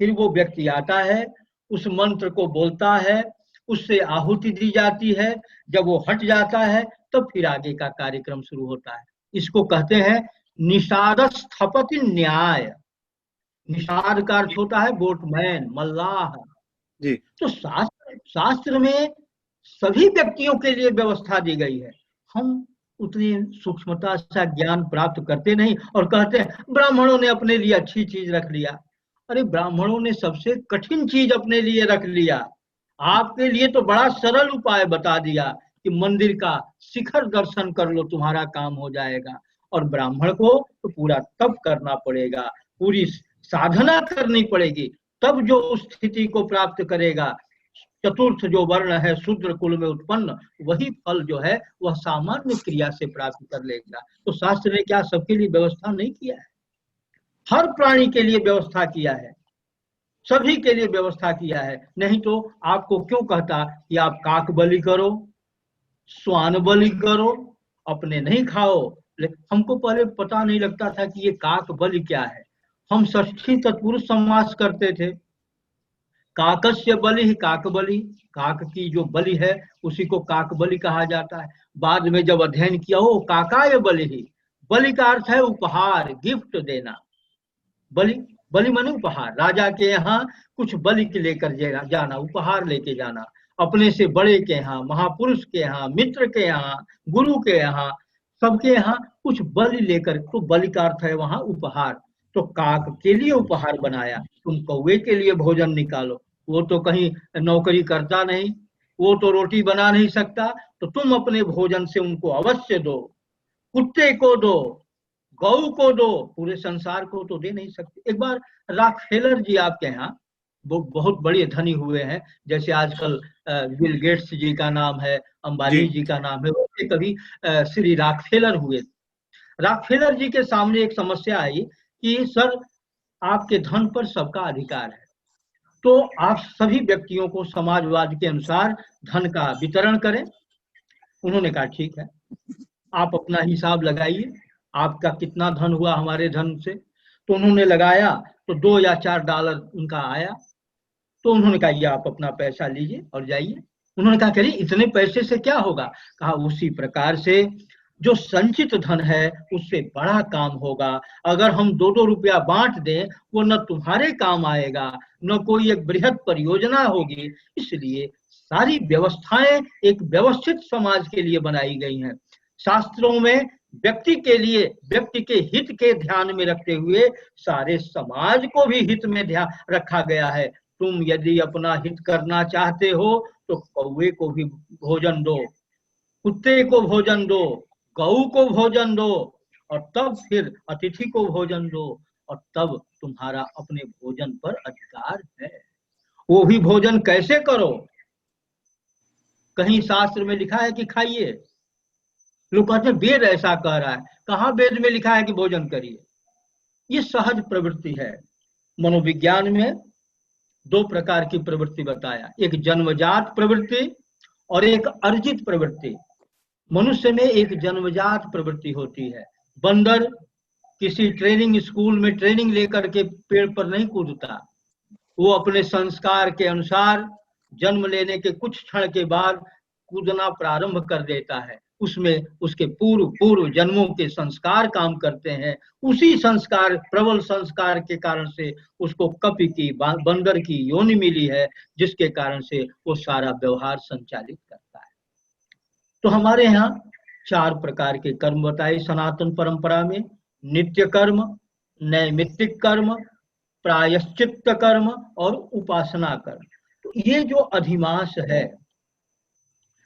फिर वो व्यक्ति आता है, उस मंत्र को बोलता है, उससे आहुति दी जाती है। जब वो हट जाता है तब फिर आगे का कार्यक्रम शुरू होता है। इसको कहते हैं निषाद स्थपति न्याय। निषाद का अर्थ होता है बोटमैन, मल्लाह जी। तो शास्त्र में सभी व्यक्तियों के लिए व्यवस्था दी गई है। हम उतनी सूक्ष्मता से ज्ञान प्राप्त करते नहीं और कहते हैं ब्राह्मणों ने अपने लिए अच्छी चीज रख लिया। अरे ब्राह्मणों ने सबसे कठिन चीज अपने लिए रख लिया। आपके लिए तो बड़ा सरल उपाय बता दिया कि मंदिर का शिखर दर्शन कर लो, तुम्हारा काम हो जाएगा। और ब्राह्मण को तो पूरा तप करना पड़ेगा, पूरी साधना करनी पड़ेगी, तब जो उस स्थिति को प्राप्त करेगा। चतुर्थ जो वर्ण है शूद्र कुल में उत्पन्न, वही फल जो है वह सामान्य क्रिया से प्राप्त कर लेगा। तो शास्त्र ने क्या सबके लिए व्यवस्था नहीं किया है? हर प्राणी के लिए व्यवस्था किया है, सभी के लिए व्यवस्था किया है। नहीं तो आपको क्यों कहता कि आप काक बलि करो, स्वान बलि करो, अपने नहीं खाओ। हमको पहले पता नहीं लगता था कि ये काक बलि क्या है। हम षष्ठी तत्पुरुष समास करते थे। काकस्य बलि ही काक बलि, काक की जो बलि है उसी को काक बलि कहा जाता है। बाद में जब अध्ययन किया हो काकाय बलि ही, बलि का अर्थ है उपहार, गिफ्ट देना। बलि माने उपहार। राजा के यहाँ कुछ बलि के लेकर जाना, उपहार लेके जाना। अपने से बड़े के यहाँ, महापुरुष के यहाँ, मित्र के यहाँ, गुरु के यहाँ, सबके यहाँ कुछ बलि लेकर, तो बलि का अर्थ है वहां उपहार। तो काक के लिए उपहार बनाया, तुम कौवे के लिए भोजन निकालो। वो तो कहीं नौकरी करता नहीं, वो तो रोटी बना नहीं सकता, तो तुम अपने भोजन से उनको अवश्य दो। कुत्ते को दो, गौ को दो, पूरे संसार को तो दे नहीं सकते। एक बार रॉकफेलर जी आपके यहाँ, वो बहुत बड़े धनी हुए हैं, जैसे आजकल बिल गेट्स जी का नाम है, अंबानी जी का नाम है, वैसे कभी श्री रॉकफेलर हुए। रॉकफेलर जी के सामने एक समस्या आई कि सर, आपके धन पर सबका अधिकार है, तो आप सभी व्यक्तियों को समाजवाद के अनुसार धन का वितरण करें। उन्होंने कहा ठीक है, आप अपना हिसाब लगाइए, आपका कितना धन हुआ हमारे धन से। तो उन्होंने लगाया तो $2 या $4 उनका आया। तो उन्होंने कहा ये आप अपना पैसा लीजिए और जाइए। उन्होंने कहा चलिए इतने पैसे से क्या होगा। कहा उसी प्रकार से जो संचित धन है उससे बड़ा काम होगा। अगर हम 2-2 रुपया बांट दें, वो न तुम्हारे काम आएगा, न कोई एक बृहद परियोजना होगी। इसलिए सारी व्यवस्थाएं एक व्यवस्थित समाज के लिए बनाई गई हैं। शास्त्रों में व्यक्ति के लिए, व्यक्ति के हित के ध्यान में रखते हुए सारे समाज को भी हित में ध्यान रखा गया है। तुम यदि अपना हित करना चाहते हो तो कौवे को भी भोजन दो, कुत्ते को भोजन दो, गऊ को भोजन दो, और तब फिर अतिथि को भोजन दो, और तब तुम्हारा अपने भोजन पर अधिकार है। वो भी भोजन कैसे करो? कहीं शास्त्र में लिखा है कि खाइए। लोग कहते हैं वेद ऐसा कह रहा है। कहाँ वेद में लिखा है कि भोजन करिए? ये सहज प्रवृत्ति है। मनोविज्ञान में 2 प्रकार की प्रवृत्ति बताया, एक जन्मजात प्रवृत्ति और एक अर्जित प्रवृत्ति। मनुष्य में एक जन्मजात प्रवृत्ति होती है। बंदर किसी ट्रेनिंग स्कूल में ट्रेनिंग लेकर के पेड़ पर नहीं कूदता, वो अपने संस्कार के अनुसार जन्म लेने के कुछ क्षण के बाद कूदना प्रारंभ कर देता है। उसमें उसके पूर्व जन्मों के संस्कार काम करते हैं। उसी संस्कार, प्रबल संस्कार के कारण से उसको कपि की, बंदर की योनि मिली है, जिसके कारण से वो सारा व्यवहार संचालित करता है। तो हमारे यहाँ 4 प्रकार के कर्म बताए सनातन परंपरा में: नित्य कर्म, नैमित्तिक कर्म, प्रायश्चित्त कर्म और उपासना कर्म। तो ये जो अधिमास है,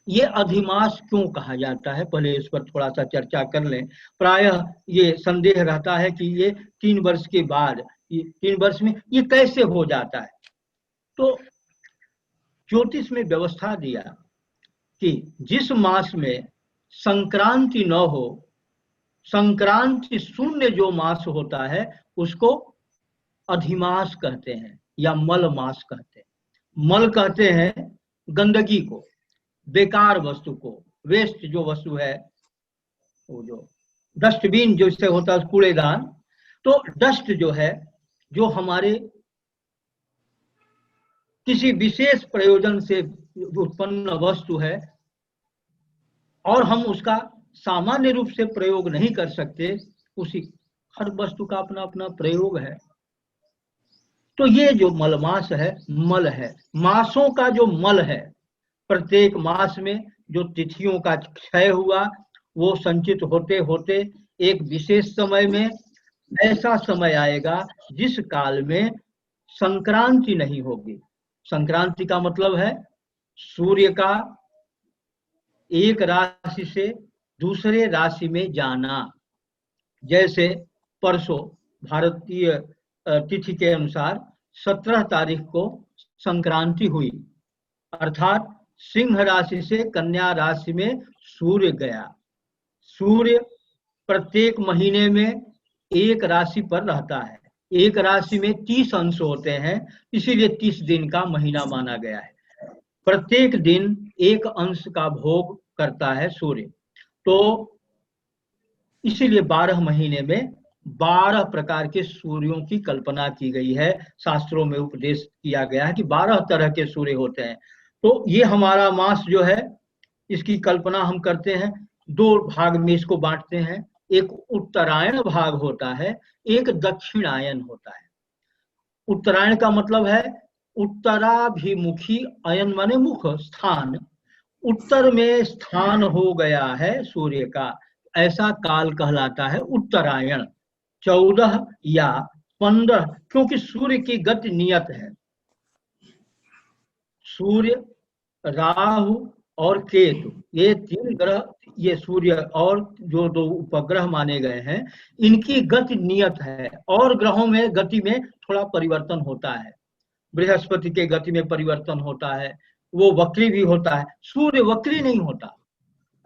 ये अधिमास क्यों कहा जाता है, पहले इस पर थोड़ा सा चर्चा कर लें। प्रायः ये संदेह रहता है कि ये 3 वर्ष के बाद, ये 3 वर्ष में ये कैसे हो जाता है। तो ज्योतिष में व्यवस्था दिया कि जिस मास में संक्रांति न हो, संक्रांति शून्य जो मास होता है उसको अधिमास कहते हैं या मल मास कहते हैं। मल कहते हैं गंदगी को, बेकार वस्तु को, वेस्ट जो वस्तु है, वो जो डस्टबिन जिससे होता है कूड़ेदान। तो डस्ट जो है, जो हमारे किसी विशेष प्रयोजन से उत्पन्न वस्तु है और हम उसका सामान्य रूप से प्रयोग नहीं कर सकते, उसी हर वस्तु का अपना अपना प्रयोग है। तो ये जो मलमास है, मल है, मासों का जो मल है, प्रत्येक मास में जो तिथियों का क्षय हुआ वो संचित होते होते एक विशेष समय में ऐसा समय आएगा जिस काल में संक्रांति नहीं होगी। संक्रांति का मतलब है सूर्य का एक राशि से दूसरे राशि में जाना। जैसे परसों भारतीय तिथि के अनुसार 17 तारीख को संक्रांति हुई, अर्थात सिंह राशि से कन्या राशि में सूर्य गया। सूर्य प्रत्येक महीने में एक राशि पर रहता है। एक राशि में 30 अंश होते हैं, इसीलिए 30 दिन का महीना माना गया है। प्रत्येक दिन एक अंश का भोग करता है सूर्य। तो इसीलिए 12 महीने में 12 प्रकार के सूर्यों की कल्पना की गई है। शास्त्रों में उपदेश किया गया है कि 12 तरह के सूर्य होते हैं। तो ये हमारा मास जो है, इसकी कल्पना हम करते हैं, 2 भाग में इसको बांटते हैं। एक उत्तरायण भाग होता है, एक दक्षिणायन होता है। उत्तरायण का मतलब है उत्तराभिमुखी, अयन माने मुख, स्थान, उत्तर में स्थान हो गया है सूर्य का, ऐसा काल कहलाता है उत्तरायण। 14 या 15, क्योंकि सूर्य की गति नियत है। सूर्य राहु और केतु, ये 3 ग्रह, ये सूर्य और जो 2 उपग्रह माने गए हैं, इनकी गति नियत है। और ग्रहों में गति में थोड़ा परिवर्तन होता है। बृहस्पति के गति में परिवर्तन होता है, वो वक्री भी होता है। सूर्य वक्री नहीं होता,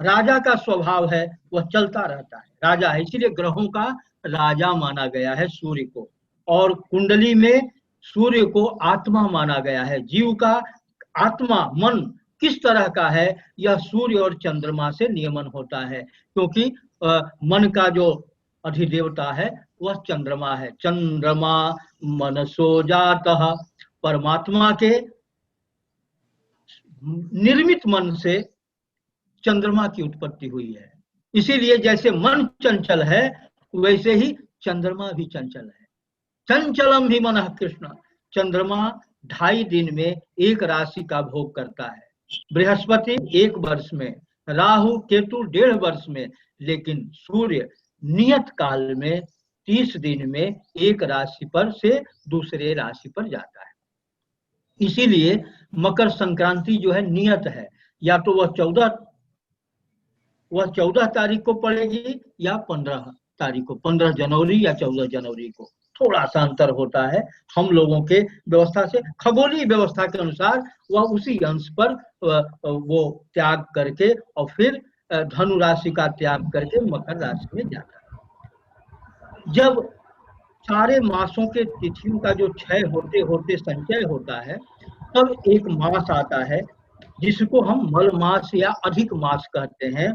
राजा का स्वभाव है, वह चलता रहता है, राजा है, इसीलिए ग्रहों का राजा माना गया है सूर्य को। और कुंडली में सूर्य को आत्मा माना गया है। जीव का आत्मा, मन किस तरह का है, यह सूर्य और चंद्रमा से नियमन होता है, क्योंकि मन का जो अधिदेवता है वह चंद्रमा है। चंद्रमा मनसो जातः, परमात्मा के निर्मित मन से चंद्रमा की उत्पत्ति हुई है। इसीलिए जैसे मन चंचल है, वैसे ही चंद्रमा भी चंचल है। चंचलम भी मनः कृष्ण, चंद्रमा 2.5 दिन में एक राशि का भोग करता है। बृहस्पति 1 वर्ष में, राहु केतु 1.5 वर्ष में, लेकिन सूर्य नियत काल में 30 दिन में एक राशि पर से दूसरे राशि पर जाता है। इसीलिए मकर संक्रांति जो है नियत है, या तो वह 14 तारीख को पड़ेगी या 15 तारीख को, 15 जनवरी या 14 जनवरी को। थोड़ा सा अंतर होता है हम लोगों के व्यवस्था से, खगोलीय व्यवस्था के अनुसार वह उसी अंश पर वो त्याग करके और फिर धनु राशि का त्याग करके मकर राशि में जाता है। जब सारे मासों के तिथियों का जो क्षय होते होते संचय होता है, तब एक मास आता है जिसको हम मल मास या अधिक मास कहते हैं,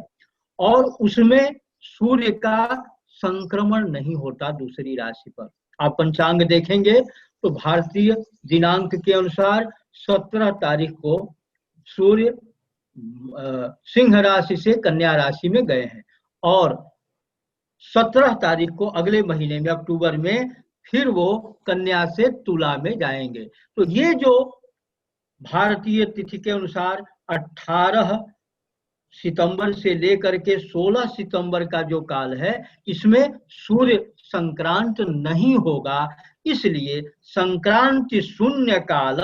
और उसमें सूर्य का संक्रमण नहीं होता दूसरी राशि पर। आप पंचांग देखेंगे तो भारतीय दिनांक के अनुसार 17 तारीख को सूर्य सिंह राशि से कन्या राशि में गए हैं, और 17 तारीख को अगले महीने में अक्टूबर में फिर वो कन्या से तुला में जाएंगे। तो ये जो भारतीय तिथि के अनुसार 18 सितंबर से लेकर के 16 सितंबर का जो काल है, इसमें सूर्य संक्रांत नहीं होगा, इसलिए संक्रांति शून्य काल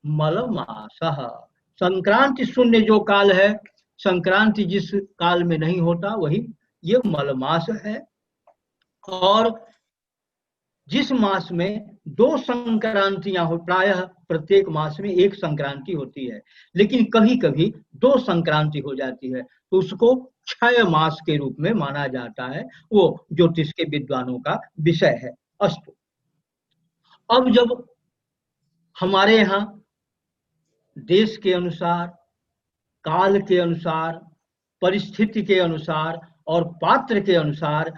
मलमासः। संक्रांति शून्य जो काल है, संक्रांति जिस काल में नहीं होता वही ये मलमास है। और जिस मास में 2 संक्रांतियां हो, प्रायः प्रत्येक मास में 1 संक्रांति होती है, लेकिन कभी कभी 2 संक्रांति हो जाती है, तो उसको क्षय मास के रूप में माना जाता है। वो ज्योतिष के विद्वानों का विषय है। अस्तु, अब जब हमारे यहाँ देश के अनुसार, काल के अनुसार, परिस्थिति के अनुसार और पात्र के अनुसार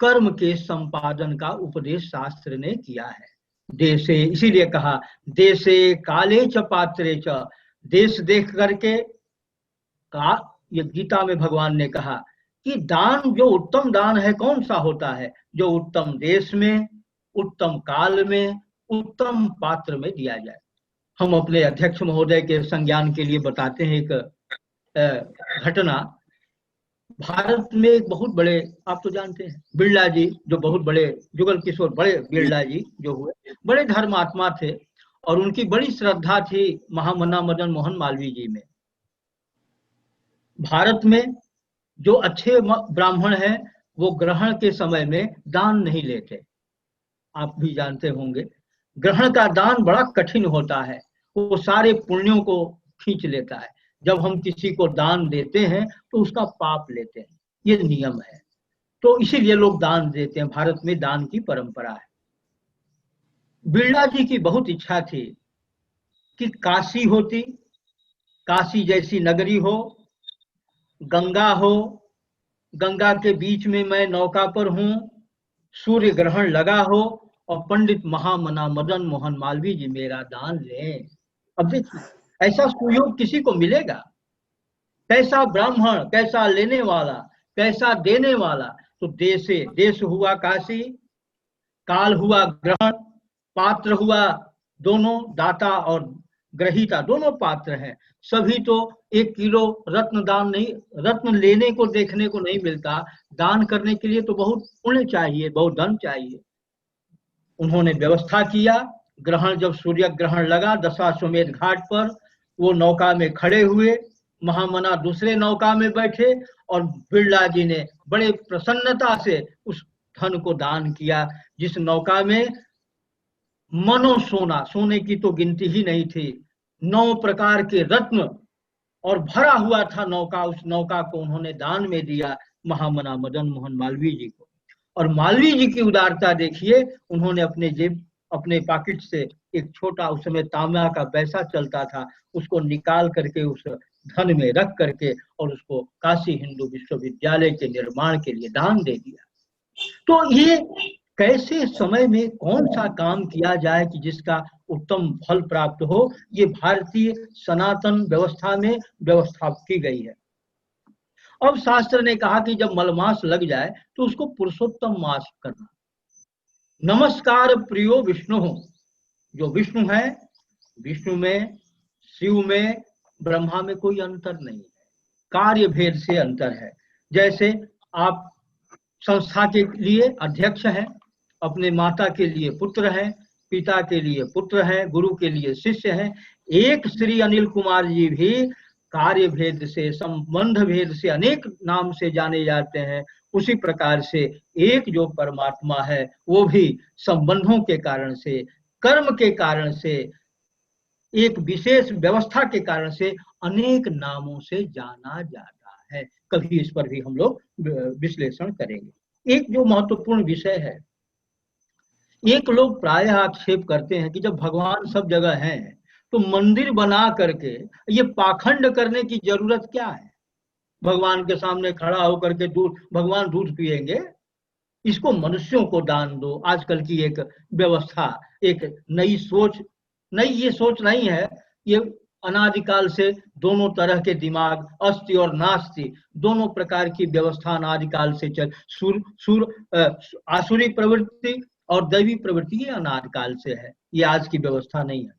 कर्म के संपादन का उपदेश शास्त्र ने किया है। देशे, इसीलिए कहा देशे काले च पात्रे च, देश देख करके का, ये गीता में भगवान ने कहा कि दान, जो उत्तम दान है कौन सा होता है, जो उत्तम देश में, उत्तम काल में, उत्तम पात्र में दिया जाए। हम अपने अध्यक्ष महोदय के संज्ञान के लिए बताते हैं एक घटना। भारत में एक बहुत बड़े, आप तो जानते हैं, बिरला जी, जो बहुत बड़े, जुगल किशोर बड़े बिरला जी जो हुए, बड़े धर्मात्मा थे, और उनकी बड़ी श्रद्धा थी महामना मदन मोहन मालवीय जी में। भारत में जो अच्छे ब्राह्मण हैं, वो ग्रहण के समय में दान नहीं लेते। आप भी जानते होंगे, ग्रहण का दान बड़ा कठिन होता है, वो सारे पुण्यों को खींच लेता है। जब हम किसी को दान देते हैं तो उसका पाप लेते हैं, ये नियम है। तो इसीलिए लोग दान देते हैं, भारत में दान की परंपरा है। बिरला जी की बहुत इच्छा थी कि काशी होती, काशी जैसी नगरी हो, गंगा हो, गंगा के बीच में मैं नौका पर हूँ, सूर्य ग्रहण लगा हो, और पंडित महामना मदन मोहन मालवीय जी मेरा दान लें। अब देखिए, ऐसा सुयोग किसी को मिलेगा? कैसा ब्राह्मण, कैसा लेने वाला, कैसा देने वाला। तो देशे, देश हुआ काशी, काल हुआ ग्रहण, पात्र हुआ दोनों, दाता और ग्रहीता दोनों पात्र हैं। सभी तो 1 किलो रत्न दान नहीं, रत्न लेने को देखने को नहीं मिलता, दान करने के लिए तो बहुत पुण्य चाहिए, बहुत धन चाहिए। उन्होंने व्यवस्था किया। ग्रहण, जब सूर्य ग्रहण लगा दशाश्वमेध घाट पर, वो नौका में खड़े हुए, महामना दूसरे नौका में बैठे और बिरला जी ने बड़े प्रसन्नता से उस धन को दान किया, जिस नौका में मनो सोना, सोने की तो गिनती ही नहीं थी, 9 प्रकार के रत्न और भरा हुआ था नौका। उस नौका को उन्होंने दान में दिया महामना मदन मोहन मालवीय जी को। और मालवीय जी की उदारता देखिए, उन्होंने अपने पॉकेट से एक छोटा, उस समय तांबा का पैसा चलता था, उसको निकाल करके उस धन में रख करके और उसको काशी हिंदू विश्वविद्यालय के निर्माण के लिए दान दे दिया। तो ये कैसे समय में कौन सा काम किया जाए कि जिसका उत्तम फल प्राप्त हो, ये भारतीय सनातन व्यवस्था में व्यवस्था की गई है। अब शास्त्र ने कहा कि जब मलमास लग जाए तो उसको पुरुषोत्तम मास करना। नमस्कार प्रियो विष्णु, जो विष्णु है, विष्णु में, शिव में, ब्रह्मा में कोई अंतर नहीं है, कार्य भेद से अंतर है। जैसे आप संस्था के लिए अध्यक्ष हैं, अपने माता के लिए पुत्र हैं, पिता के लिए पुत्र हैं, गुरु के लिए शिष्य हैं। एक श्री अनिल कुमार जी भी कार्य भेद से, संबंध भेद से अनेक नाम से जाने जाते हैं। उसी प्रकार से एक जो परमात्मा है वो भी संबंधों के कारण से, कर्म के कारण से, एक विशेष व्यवस्था के कारण से अनेक नामों से जाना जाता है। कभी इस पर भी हम लोग विश्लेषण करेंगे। एक जो महत्वपूर्ण विषय है, एक लोग प्रायः आक्षेप करते हैं कि जब भगवान सब जगह हैं तो मंदिर बना करके ये पाखंड करने की जरूरत क्या है? भगवान के सामने खड़ा होकर के भगवान दूध पिएंगे, इसको मनुष्यों को दान दो। आजकल की एक व्यवस्था, एक नई सोच, नई ये सोच नहीं है, ये अनादिकाल से दोनों तरह के दिमाग, अस्ति और नास्ति, दोनों प्रकार की व्यवस्था अनादिकाल से चल, आसुरी प्रवृत्ति और दैवी प्रवृत्ति ये अनादिकाल से है, ये आज की व्यवस्था नहीं है।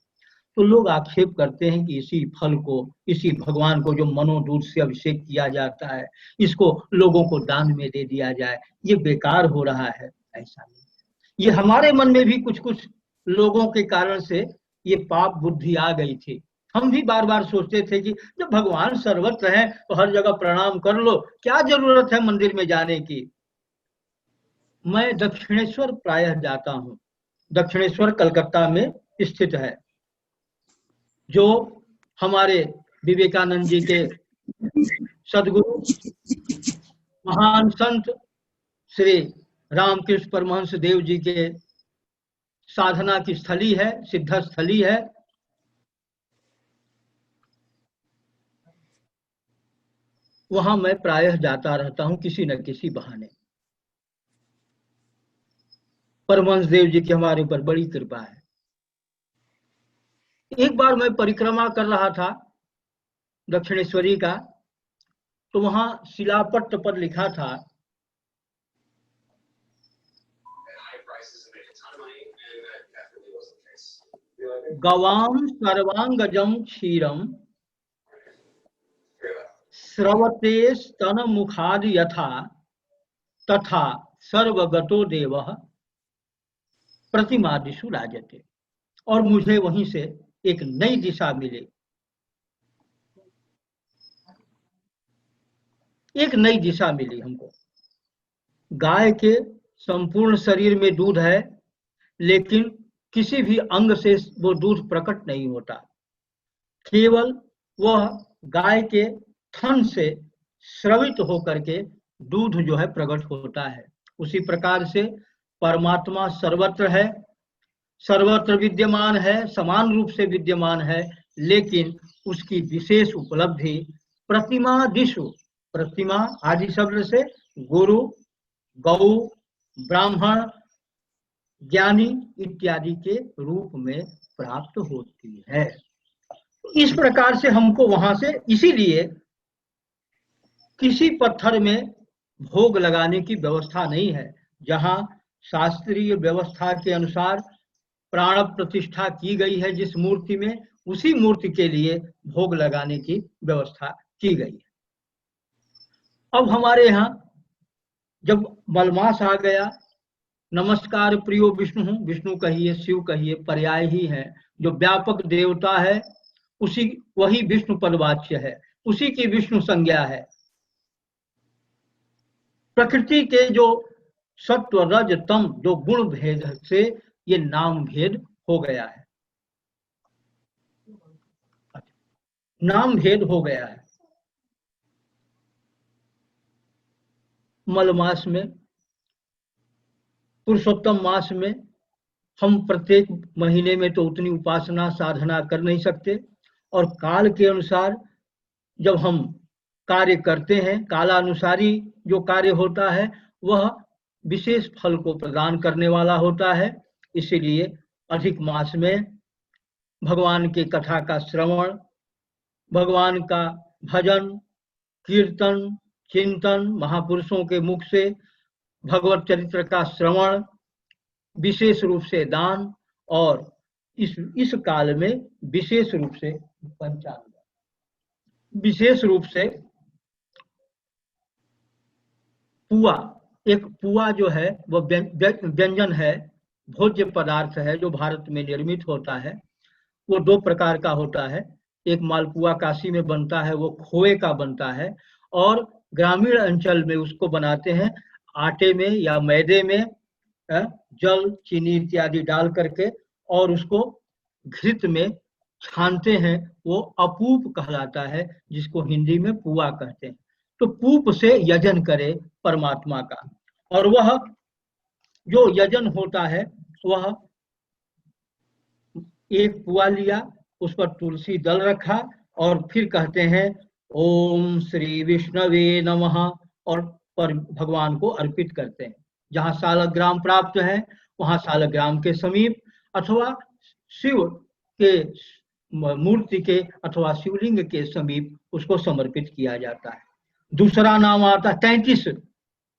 तो लोग आक्षेप करते हैं कि इसी फल को, इसी भगवान को जो मनोदूत से अभिषेक किया जाता है, इसको लोगों को दान में दे दिया जाए, ये बेकार हो रहा है। ऐसा नहीं, ये हमारे मन में भी कुछ कुछ लोगों के कारण से ये पाप बुद्धि आ गई थी। हम भी बार बार सोचते थे कि जब भगवान सर्वत्र हैं तो हर जगह प्रणाम कर लो, क्या जरूरत है मंदिर में जाने की। मैं दक्षिणेश्वर प्रायः जाता हूँ। दक्षिणेश्वर कलकत्ता में स्थित है, जो हमारे विवेकानंद जी के सदगुरु महान संत श्री रामकृष्ण परमहंस देव जी के साधना की स्थली है, सिद्ध स्थली है। वहां मैं प्रायः जाता रहता हूं किसी न किसी बहाने। परमहंस देव जी की हमारे ऊपर बड़ी कृपा है। एक बार मैं परिक्रमा कर रहा था दक्षिणेश्वरी का, तो वहां शिलापट्ट पर लिखा था, गवाम सर्वांगजम क्षीरम स्रवते स्तन मुखाद यथा तथा सर्वगतो देवः प्रतिमादिषु राजते। और मुझे वहीं से एक नई दिशा मिली, एक नई दिशा मिली हमको। गाय के संपूर्ण शरीर में दूध है, लेकिन किसी भी अंग से वो दूध प्रकट नहीं होता, केवल वह गाय के थन से स्रवित होकर के दूध जो है प्रकट होता है। उसी प्रकार से परमात्मा सर्वत्र है, सर्वत्र विद्यमान है, समान रूप से विद्यमान है, लेकिन उसकी विशेष उपलब्धि प्रतिमा दिशु, प्रतिमा आदि शब्द से गुरु, गौ, ब्राह्मण, ज्ञानी इत्यादि के रूप में प्राप्त होती है। इस प्रकार से हमको वहां से, इसीलिए किसी पत्थर में भोग लगाने की व्यवस्था नहीं है। जहां शास्त्रीय व्यवस्था के अनुसार प्राण प्रतिष्ठा की गई है जिस मूर्ति में, उसी मूर्ति के लिए भोग लगाने की व्यवस्था की गई है। अब हमारे यहाँ जब मलमास आ गया, नमस्कार प्रियो विष्णु, विष्णु कहिए, शिव कहिए, पर्याय ही है। जो व्यापक देवता है उसी वही विष्णु पदवाच्य है, उसी की विष्णु संज्ञा है। प्रकृति के जो सत्व रज तम जो गुण भेद से ये नाम भेद हो गया है, नाम भेद हो गया है। मल मास में, पुरुषोत्तम मास में हम प्रत्येक महीने में तो उतनी उपासना साधना कर नहीं सकते, और काल के अनुसार जब हम कार्य करते हैं, कालानुसारी जो कार्य होता है वह विशेष फल को प्रदान करने वाला होता है। इसीलिए अधिक मास में भगवान की कथा का श्रवण, भगवान का भजन, कीर्तन, चिंतन, महापुरुषों के मुख से भगवत चरित्र का श्रवण, विशेष रूप से दान, और इस काल में विशेष रूप से पंचांग, विशेष रूप से पुआ, एक पुआ जो है वह व्यंजन है, भोज्य पदार्थ है जो भारत में निर्मित होता है। वो दो प्रकार का होता है, एक मालपुआ काशी में बनता है, वो खोए का बनता है, और ग्रामीण अंचल में उसको बनाते हैं आटे में या मैदे में जल, चीनी इत्यादि डाल करके, और उसको घृत में छानते हैं, वो अपूप कहलाता है, जिसको हिंदी में पुआ कहते हैं। तो पूप से यजन करे परमात्मा का, और वह जो यजन होता है वह एक पुआ लिया, उस पर तुलसी दल रखा, और फिर कहते हैं ओम श्री विष्णवे नमः, और पर भगवान को अर्पित करते हैं। जहाँ सालग्राम प्राप्त है वहाँ सालग्राम के समीप अथवा शिव के मूर्ति के अथवा शिवलिंग के समीप उसको समर्पित किया जाता है। दूसरा नाम आता है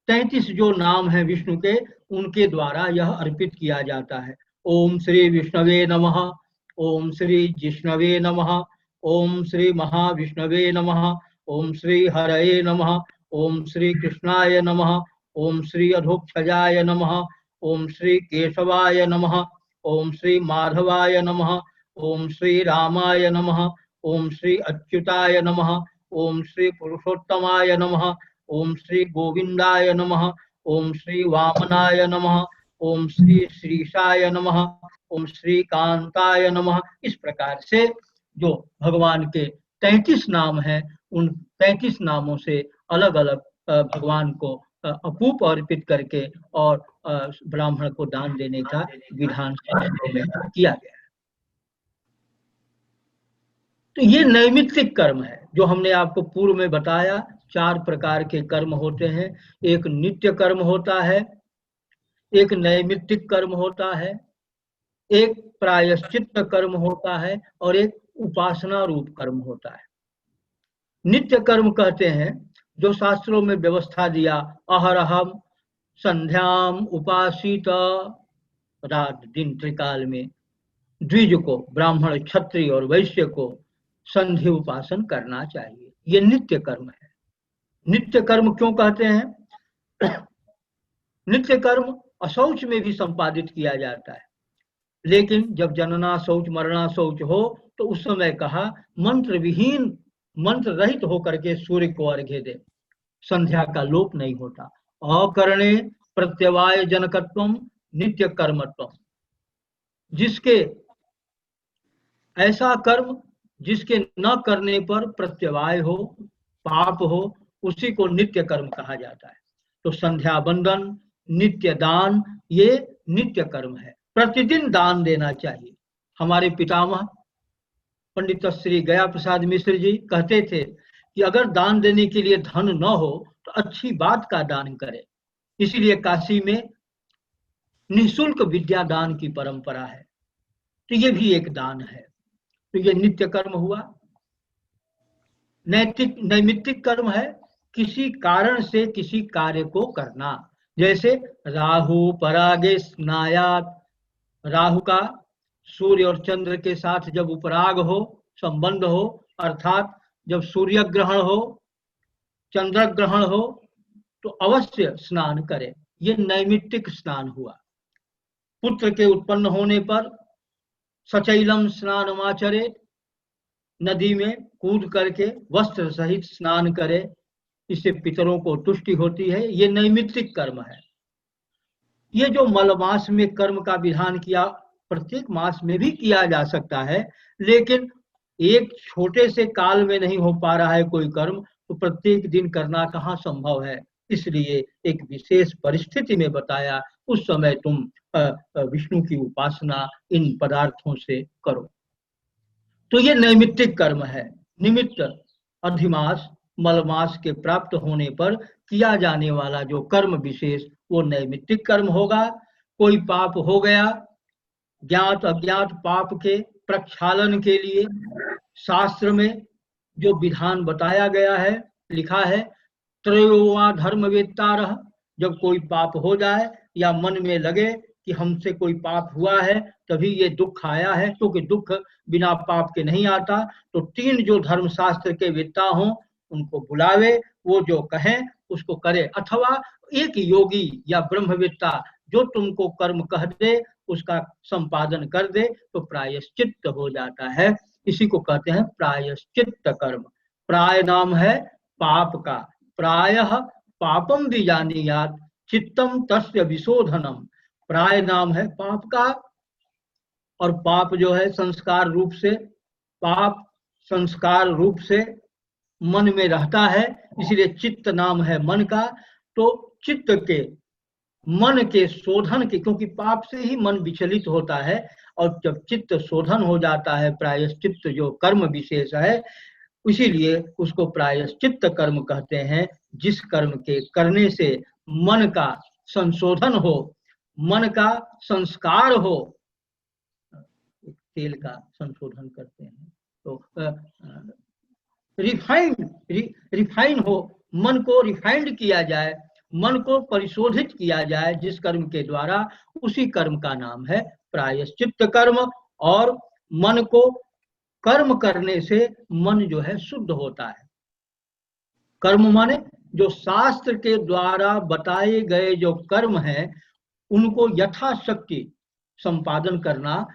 33 जो नाम है विष्णु के, उनके द्वारा यह अर्पित किया जाता है। ओम श्री विष्णवे नमः, ओम श्री जिष्णवे नमः, ओम श्री महाविष्णवे नमः, ओम श्री हरये नमः, ओम श्री कृष्णाय नमः, ओम श्री अधोक्षजाय नमः, ओम श्री केशवाय नमः, ओम श्री माधवाय नमः, ओम श्री रामाय नमः, ओम श्री अच्युताय नमः, ओम श्री पुरुषोत्तमाय नमः, ओम श्री गोविंदाय नमः, ओम श्री वामनाय नमः, ओम श्री श्रीशाय नमः, ओम श्री कांताय नमः। इस प्रकार से जो भगवान के 33 नाम हैं, उन 33 नामों से अलग अलग भगवान को अपूप अर्पित करके और ब्राह्मण को दान देने का विधान शास्त्रों में किया गया है। तो ये नैमित्तिक कर्म है जो हमने आपको पूर्व में बताया। 4 प्रकार के कर्म होते हैं, एक नित्य कर्म होता है, एक नैमित्तिक कर्म होता है, एक प्रायश्चित्त कर्म होता है, और एक उपासना रूप कर्म होता है। नित्य कर्म कहते हैं जो शास्त्रों में व्यवस्था दिया, अहरहम संध्याम उपासित, रात दिन त्रिकाल में द्विज को, ब्राह्मण क्षत्रिय और वैश्य को संधि उपासन करना चाहिए। ये नित्य कर्म है। नित्य कर्म क्यों कहते हैं? नित्य कर्म अशौच में भी संपादित किया जाता है, लेकिन जब जनना शौच मरना शौच हो तो उस समय कहा मंत्र विहीन, मंत्र रहित होकर के सूर्य को अर्घ्य दे, संध्या का लोप नहीं होता। अकरणे प्रत्यवाय जनकत्वम नित्य कर्मत्वम, जिसके ऐसा कर्म जिसके न करने पर प्रत्यवाय हो, पाप हो, उसी को नित्य कर्म कहा जाता है। तो संध्या बंदन, नित्य दान, ये नित्य कर्म है। प्रतिदिन दान देना चाहिए। हमारे पितामह पंडित श्री गया प्रसाद मिश्र जी कहते थे कि अगर दान देने के लिए धन न हो तो अच्छी बात का दान करें। इसीलिए काशी में निःशुल्क विद्या दान की परंपरा है। तो ये भी एक दान है। तो ये नित्य कर्म हुआ। नैमित्तिक कर्म है किसी कारण से किसी कार्य को करना। जैसे राहु परागे स्नायात, राहु का सूर्य और चंद्र के साथ जब उपराग हो, संबंध हो, अर्थात जब सूर्य ग्रहण हो, चंद्र ग्रहण हो, तो अवश्य स्नान करें। ये नैमित्तिक स्नान हुआ। पुत्र के उत्पन्न होने पर सचैलम स्नानमाचरे, नदी में कूद करके वस्त्र सहित स्नान करे, इससे पितरों को तुष्टि होती है। ये नैमित्तिक कर्म है। ये जो मल मास में कर्म का विधान किया, प्रत्येक मास में भी किया जा सकता है, लेकिन एक छोटे से काल में नहीं हो पा रहा है कोई कर्म, तो प्रत्येक दिन करना कहाँ संभव है। इसलिए एक विशेष परिस्थिति में बताया, उस समय तुम विष्णु की उपासना इन पदार्थों से करो। तो ये नैमित्तिक कर्म है। निमित्त अधिमास मलमास के प्राप्त होने पर किया जाने वाला जो कर्म विशेष, वो नैमित्तिक कर्म होगा। कोई पाप हो गया, ज्ञात अज्ञात पाप के प्रक्षालन के लिए शास्त्र में जो विधान बताया गया है, लिखा है, त्रयोवा धर्मवेत्तारः, जब कोई पाप हो जाए या मन में लगे कि हमसे कोई पाप हुआ है तभी ये दुख आया है, क्योंकि दुख बिना पाप के नहीं आता, तो 3 जो धर्मशास्त्र के वेत्ता हों उनको बुलावे, वो जो कहें उसको करे, अथवा एक योगी या ब्रह्मवेत्ता जो तुमको कर्म कह दे उसका संपादन कर दे तो प्रायश्चित्त हो जाता है। इसी को कहते हैं प्रायश्चित्त कर्म। प्राय नाम है पाप का, प्रायः पापम बीजानीयात् चित्तम तस्य विशोधनम। प्राय नाम है पाप का, और पाप जो है संस्कार रूप से, पाप संस्कार रूप से मन में रहता है, इसलिए चित्त नाम है मन का। तो चित्त के, मन के शोधन के, क्योंकि पाप से ही मन विचलित होता है, और जब चित्त शोधन हो जाता है, प्रायश्चित्त जो कर्म विशेष है, इसीलिए उसको प्रायश्चित्त कर्म कहते हैं। जिस कर्म के करने से मन का संशोधन हो, मन का संस्कार हो, तेल का संशोधन करते हैं तो रिफाइन हो, मन को रिफाइंड किया जाए, मन को परिशोधित किया जाए जिस कर्म के द्वारा, उसी कर्म का नाम है प्रायश्चित्त कर्म। और मन को कर्म करने से मन जो है शुद्ध होता है। कर्म माने जो शास्त्र के द्वारा बताए गए जो कर्म हैं उनको यथाशक्ति संपादन करना,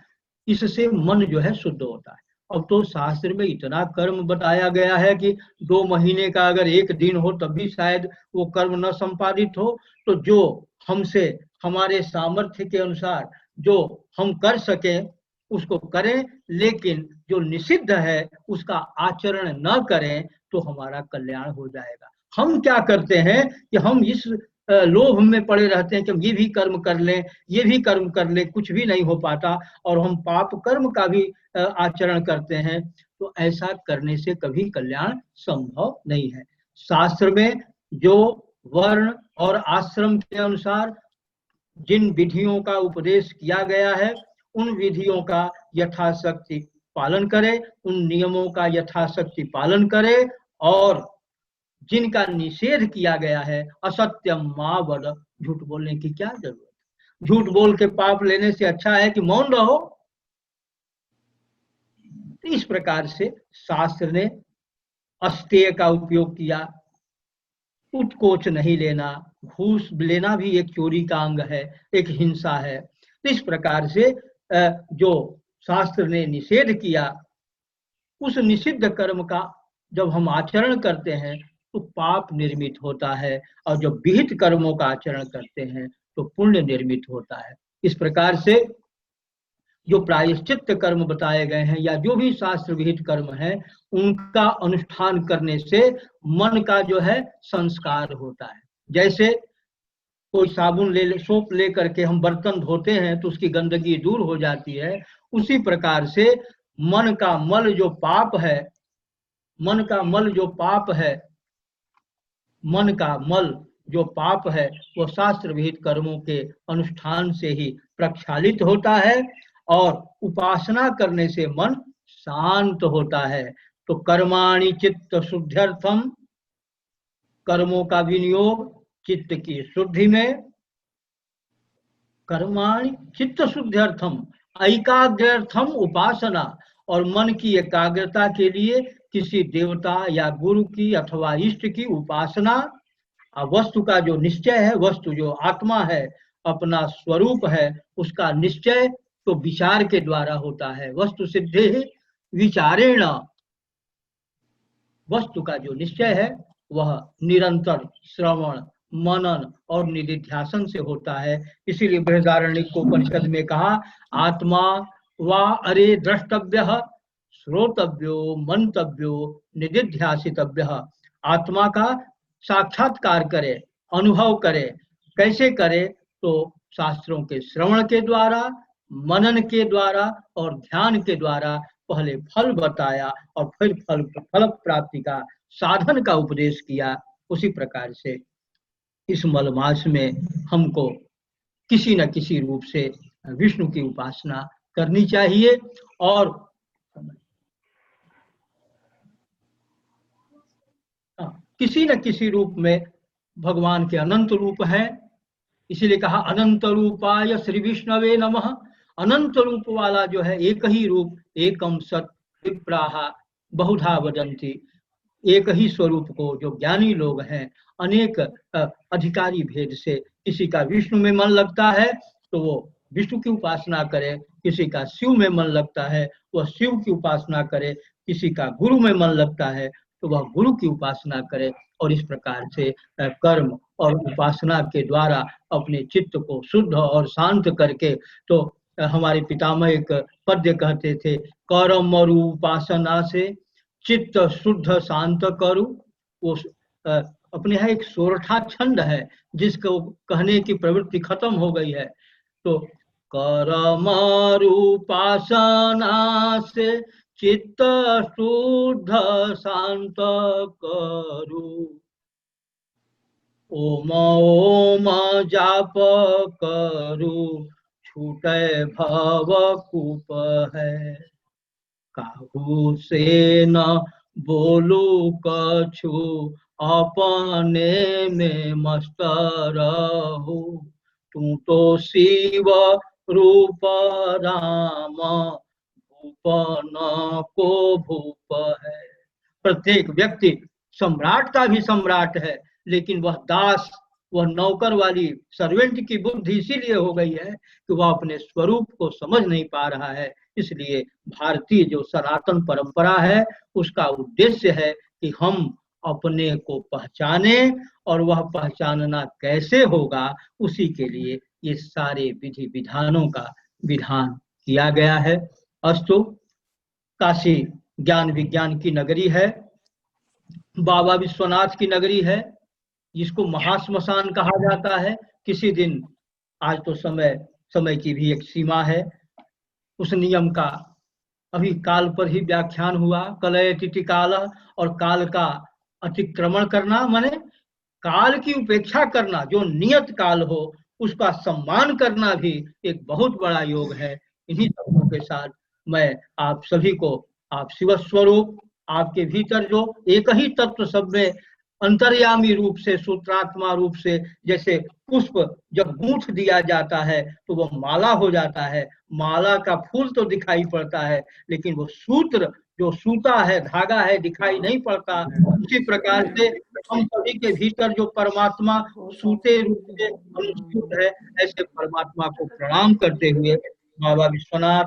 इससे मन जो है शुद्ध होता है। अब तो शास्त्र में इतना कर्म बताया गया है कि 2 महीने का अगर 1 दिन हो तब भी शायद वो कर्म न संपादित हो। तो जो हमसे, हमारे सामर्थ्य के अनुसार जो हम कर सकें उसको करें, लेकिन जो निषिद्ध है उसका आचरण न करें तो हमारा कल्याण हो जाएगा। हम क्या करते हैं कि हम इस लोभ में पड़े रहते हैं कि हम ये भी कर्म कर लें, ये भी कर्म कर लें, कुछ भी नहीं हो पाता, और हम पाप कर्म का भी आचरण करते हैं। तो ऐसा करने से कभी कल्याण संभव नहीं है। शास्त्र में जो वर्ण और आश्रम के अनुसार जिन विधियों का उपदेश किया गया है, उन विधियों का यथाशक्ति पालन करे, उन नियमों का यथाशक्ति पालन करे, और जिनका निषेध किया गया है, असत्यम मा वद, झूठ बोलने की क्या जरूरत। झूठ बोल के पाप लेने से अच्छा है कि मौन रहो। इस प्रकार से शास्त्र ने अस्तेय का उपयोग किया, उत्कोच नहीं लेना, घूस लेना भी एक चोरी का अंग है, एक हिंसा है। इस प्रकार से जो शास्त्र ने निषेध किया, उस निषिद्ध कर्म का जब हम आचरण करते हैं तो पाप निर्मित होता है, और जब विहित कर्मों का आचरण करते हैं तो पुण्य निर्मित होता है। इस प्रकार से जो प्रायश्चित्त कर्म बताए गए हैं या जो भी शास्त्र विहित कर्म है, उनका अनुष्ठान करने से मन का जो है संस्कार होता है। जैसे कोई साबुन सोप ले करके हम बर्तन धोते हैं तो उसकी गंदगी दूर हो जाती है, उसी प्रकार से मन का मल जो पाप है, मन का मल जो पाप है, मन का मल जो पाप है, वो शास्त्र विहित कर्मों के अनुष्ठान से ही प्रक्षालित होता है, और उपासना करने से मन शांत होता है। तो कर्माणि चित्त शुद्ध्यर्थम, कर्मों का विनियोग चित्त की शुद्धि में, कर्माणि चित्त शुद्ध्यर्थम ऐकाग्र्यर्थम उपासना, और मन की एकाग्रता के लिए किसी देवता या गुरु की अथवा इष्ट की उपासना। वस्तु का जो निश्चय है, वस्तु जो आत्मा है, अपना स्वरूप है, उसका निश्चय तो विचार के द्वारा होता है। वस्तु सिद्धि विचारेण वस्तु का जो निश्चय है वह निरंतर श्रवण, मनन और निधिध्यासन से होता है। इसीलिए बृहदारण्यक को उपनिषद में कहा, आत्मा वा अरे द्रष्टव्य श्रोतव्यो मंतव्यो निधिध्यासितव्य। आत्मा का साक्षात्कार करे, अनुभव करे। कैसे करे? तो शास्त्रों के श्रवण के द्वारा, मनन के द्वारा और ध्यान के द्वारा। पहले फल बताया और फिर फल प्राप्ति का साधन का उपदेश किया। उसी प्रकार से इस मलमास में हमको किसी न किसी रूप से विष्णु की उपासना करनी चाहिए। और किसी न किसी रूप में भगवान के अनंत रूप हैं, इसीलिए कहा अनंत रूपाय श्री विष्णवे नमः। अनंत रूप वाला जो है, एक ही रूप, एकम सत विप्राह बहुधा वदन्ति। एक ही स्वरूप को जो ज्ञानी लोग हैं, अनेक अधिकारी भेद से, किसी का विष्णु में मन लगता है तो वो विष्णु की उपासना करे, किसी का शिव में मन लगता है वह शिव की उपासना करे, किसी का गुरु में मन लगता है तो वह गुरु की उपासना करे। और इस प्रकार से कर्म और उपासना के द्वारा अपने चित्त को शुद्ध और शांत करके, तो हमारे पितामह एक पद्य कहते थे, कर्म और उपासना से चित्त शुद्ध शांत करूं। वो अपने यहाँ एक सोरठा छंद है जिसको कहने की प्रवृत्ति खत्म हो गई है। तो कर्म और उपासना से चित्त शुद्ध शांत करूं, ओम ओम जाप करूं, छूटे भव कूप है। काहू से न बोलू कछु, अपने में मस्त रहू। तू तो शिव रूप राम, भूप न को भूप है। प्रत्येक व्यक्ति सम्राट का भी सम्राट है, लेकिन वह दास, वह नौकर वाली सर्वेंट की बुद्धि इसीलिए हो गई है कि वह अपने स्वरूप को समझ नहीं पा रहा है। इसलिए भारतीय जो सनातन परंपरा है, उसका उद्देश्य है कि हम अपने को पहचाने, और वह पहचानना कैसे होगा, उसी के लिए ये सारे विधि विधानों का विधान किया गया है। अस्तु, काशी ज्ञान विज्ञान की नगरी है, बाबा विश्वनाथ की नगरी है, जिसको महाश्मशान कहा जाता है। किसी दिन, आज तो समय की भी एक सीमा है, उस नियम का अभी काल पर ही व्याख्यान हुआ। कलयति काल, और काल का अतिक्रमण करना माने काल की उपेक्षा करना। जो नियत काल हो उसका सम्मान करना भी एक बहुत बड़ा योग है। इन्हीं शब्दों के साथ मैं आप सभी को, आप शिव स्वरूप, आपके भीतर जो एक ही तत्व सब में अंतर्यामी रूप से, सूत्रात्मा रूप से, जैसे पुष्प जब गूंथ दिया जाता है तो वह माला हो जाता है, माला का फूल तो दिखाई पड़ता है, लेकिन वो सूत्र जो सूता है, धागा है, दिखाई नहीं पड़ता। उसी प्रकार से हम सभी के भीतर जो परमात्मा सूते रूप से अनुस्यूत है, ऐसे परमात्मा को प्रणाम करते हुए बाबा विश्वनाथ,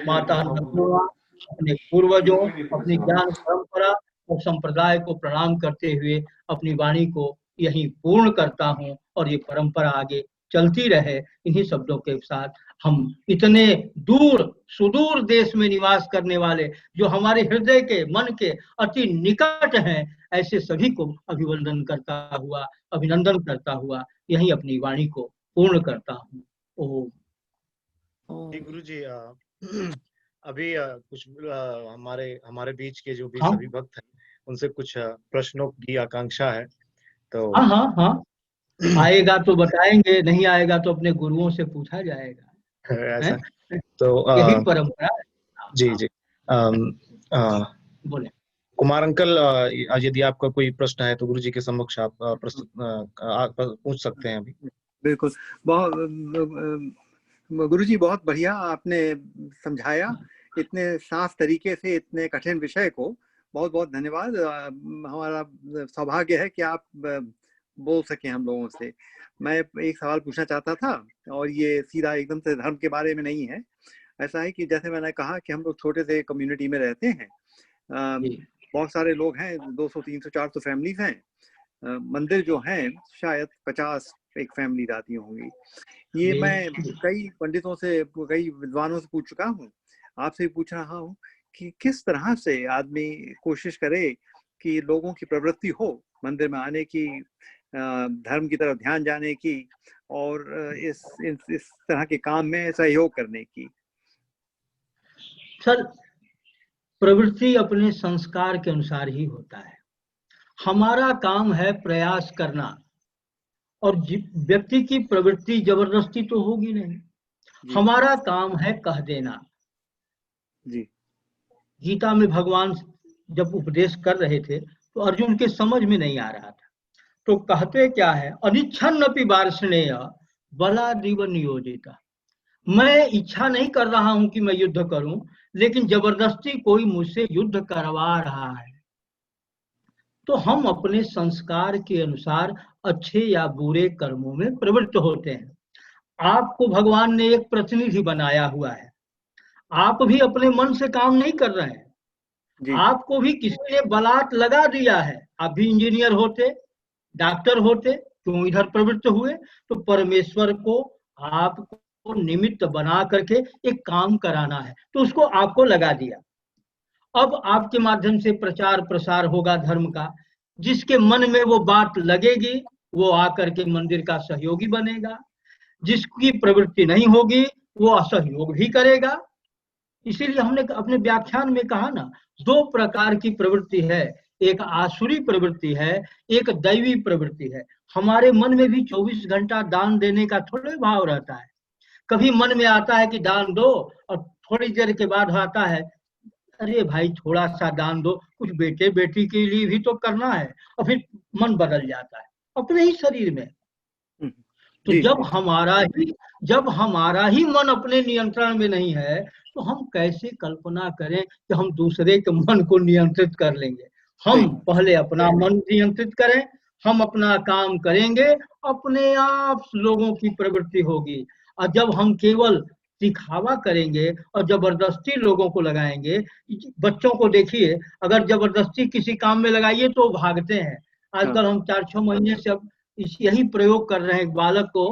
माता अन्नपूर्णा, अपने पूर्वजों, अपनी ज्ञान परंपरा और संप्रदाय को प्रणाम करते हुए अपनी वाणी को यहीं पूर्ण करता हूँ, और ये परंपरा आगे चलती रहे। इन्हीं शब्दों के साथ हम इतने दूर सुदूर देश में निवास करने वाले, जो हमारे हृदय के, मन के अति निकट हैं, ऐसे सभी को अभिनंदन करता हुआ यहीं अपनी वाणी को पूर्ण करता हूँ। ओम। गुरु जी, अभी कुछ हमारे बीच के जो भी हाँ? सभी भक्त हैं, उनसे कुछ प्रश्नों की आकांक्षा है। तो हाँ हाँ हाँ, आएगा तो बताएंगे, नहीं आएगा तो अपने गुरुओं से पूछा जाएगा। ऐसा तो यही परंपरा है। जी जी, बोले। कुमार अंकल, यदि आपका कोई प्रश्न है तो गुरु जी के समक्ष आप पूछ सकते हैं अभी। बिल्कुल, बहुत गुरुजी, बहुत बढ़िया आपने समझाया इतने साफ तरीके से इतने कठिन विषय को। बहुत बहुत धन्यवाद। हमारा सौभाग्य है कि आप बोल सके हम लोगों से। मैं एक सवाल पूछना चाहता था, और ये सीधा एकदम से धर्म के बारे में नहीं है। ऐसा है कि जैसे मैंने कहा कि हम लोग छोटे से कम्युनिटी में रहते हैं, बहुत सारे लोग हैं, 200 300 400 फैमिलीज हैं। मंदिर जो हैं शायद 50 एक फैमिली रहती होंगी। ये मैं कई पंडितों से, कई विद्वानों से पूछ चुका हूँ, आपसे भी पूछ रहा हूँ कि किस तरह से आदमी कोशिश करे कि लोगों की प्रवृत्ति हो मंदिर में आने की, धर्म की तरफ ध्यान जाने की, और इस तरह के काम में सहयोग करने की। सर, प्रवृत्ति अपने संस्कार के अनुसार ही होता है। हमारा काम है प्रयास करना, और व्यक्ति की प्रवृत्ति जबरदस्ती तो होगी नहीं। हमारा काम है कह देना। जी। गीता में भगवान जब उपदेश कर रहे थे तो अर्जुन के समझ में नहीं आ रहा था, तो कहते क्या है, अनिच्छन्नपि वार्ष्णेय बलादिव नियोजिता। मैं इच्छा नहीं कर रहा हूं कि मैं युद्ध करूं, लेकिन जबरदस्ती कोई मुझसे युद्ध करवा रहा है। तो हम अपने संस्कार के अनुसार अच्छे या बुरे कर्मों में प्रवृत्त होते हैं। आपको भगवान ने एक प्रतिनिधि बनाया हुआ है, आप भी अपने मन से काम नहीं कर रहे हैं। आपको भी किसी ने बलात् लगा दिया है। आप भी इंजीनियर होते, डॉक्टर होते, क्यों इधर प्रवृत्त हुए? तो परमेश्वर को आपको निमित्त बना करके एक काम कराना है, तो उसको आपको लगा दिया। अब आपके माध्यम से प्रचार प्रसार होगा धर्म का। जिसके मन में वो बात लगेगी वो आकर के मंदिर का सहयोगी बनेगा, जिसकी प्रवृत्ति नहीं होगी वो असहयोग भी करेगा। इसीलिए हमने अपने व्याख्यान में कहा ना, 2 प्रकार की प्रवृत्ति है, एक आसुरी प्रवृत्ति है, एक दैवी प्रवृत्ति है। हमारे मन में भी 24 घंटा दान देने का थोड़े भाव रहता है। कभी मन में आता है कि दान दो, और थोड़ी देर के बाद आता है, अरे भाई थोड़ा सा दान दो, कुछ बेटे बेटी के लिए भी तो करना है, और फिर मन बदल जाता है अपने ही शरीर में। तो जब हमारा ही मन अपने नियंत्रण में नहीं है, तो हम कैसे कल्पना करें कि हम दूसरे के मन को नियंत्रित कर लेंगे। हम पहले अपना मन नियंत्रित करें, हम अपना काम करेंगे, अपने आप लोगों की प्रवृत्ति होगी। और जब हम केवल दिखावा करेंगे और जबरदस्ती लोगों को लगाएंगे, बच्चों को देखिए, अगर जबरदस्ती किसी काम में लगाइए तो भागते हैं। आजकल हम 4-6 महीने से अब यही प्रयोग कर रहे हैं। बालक को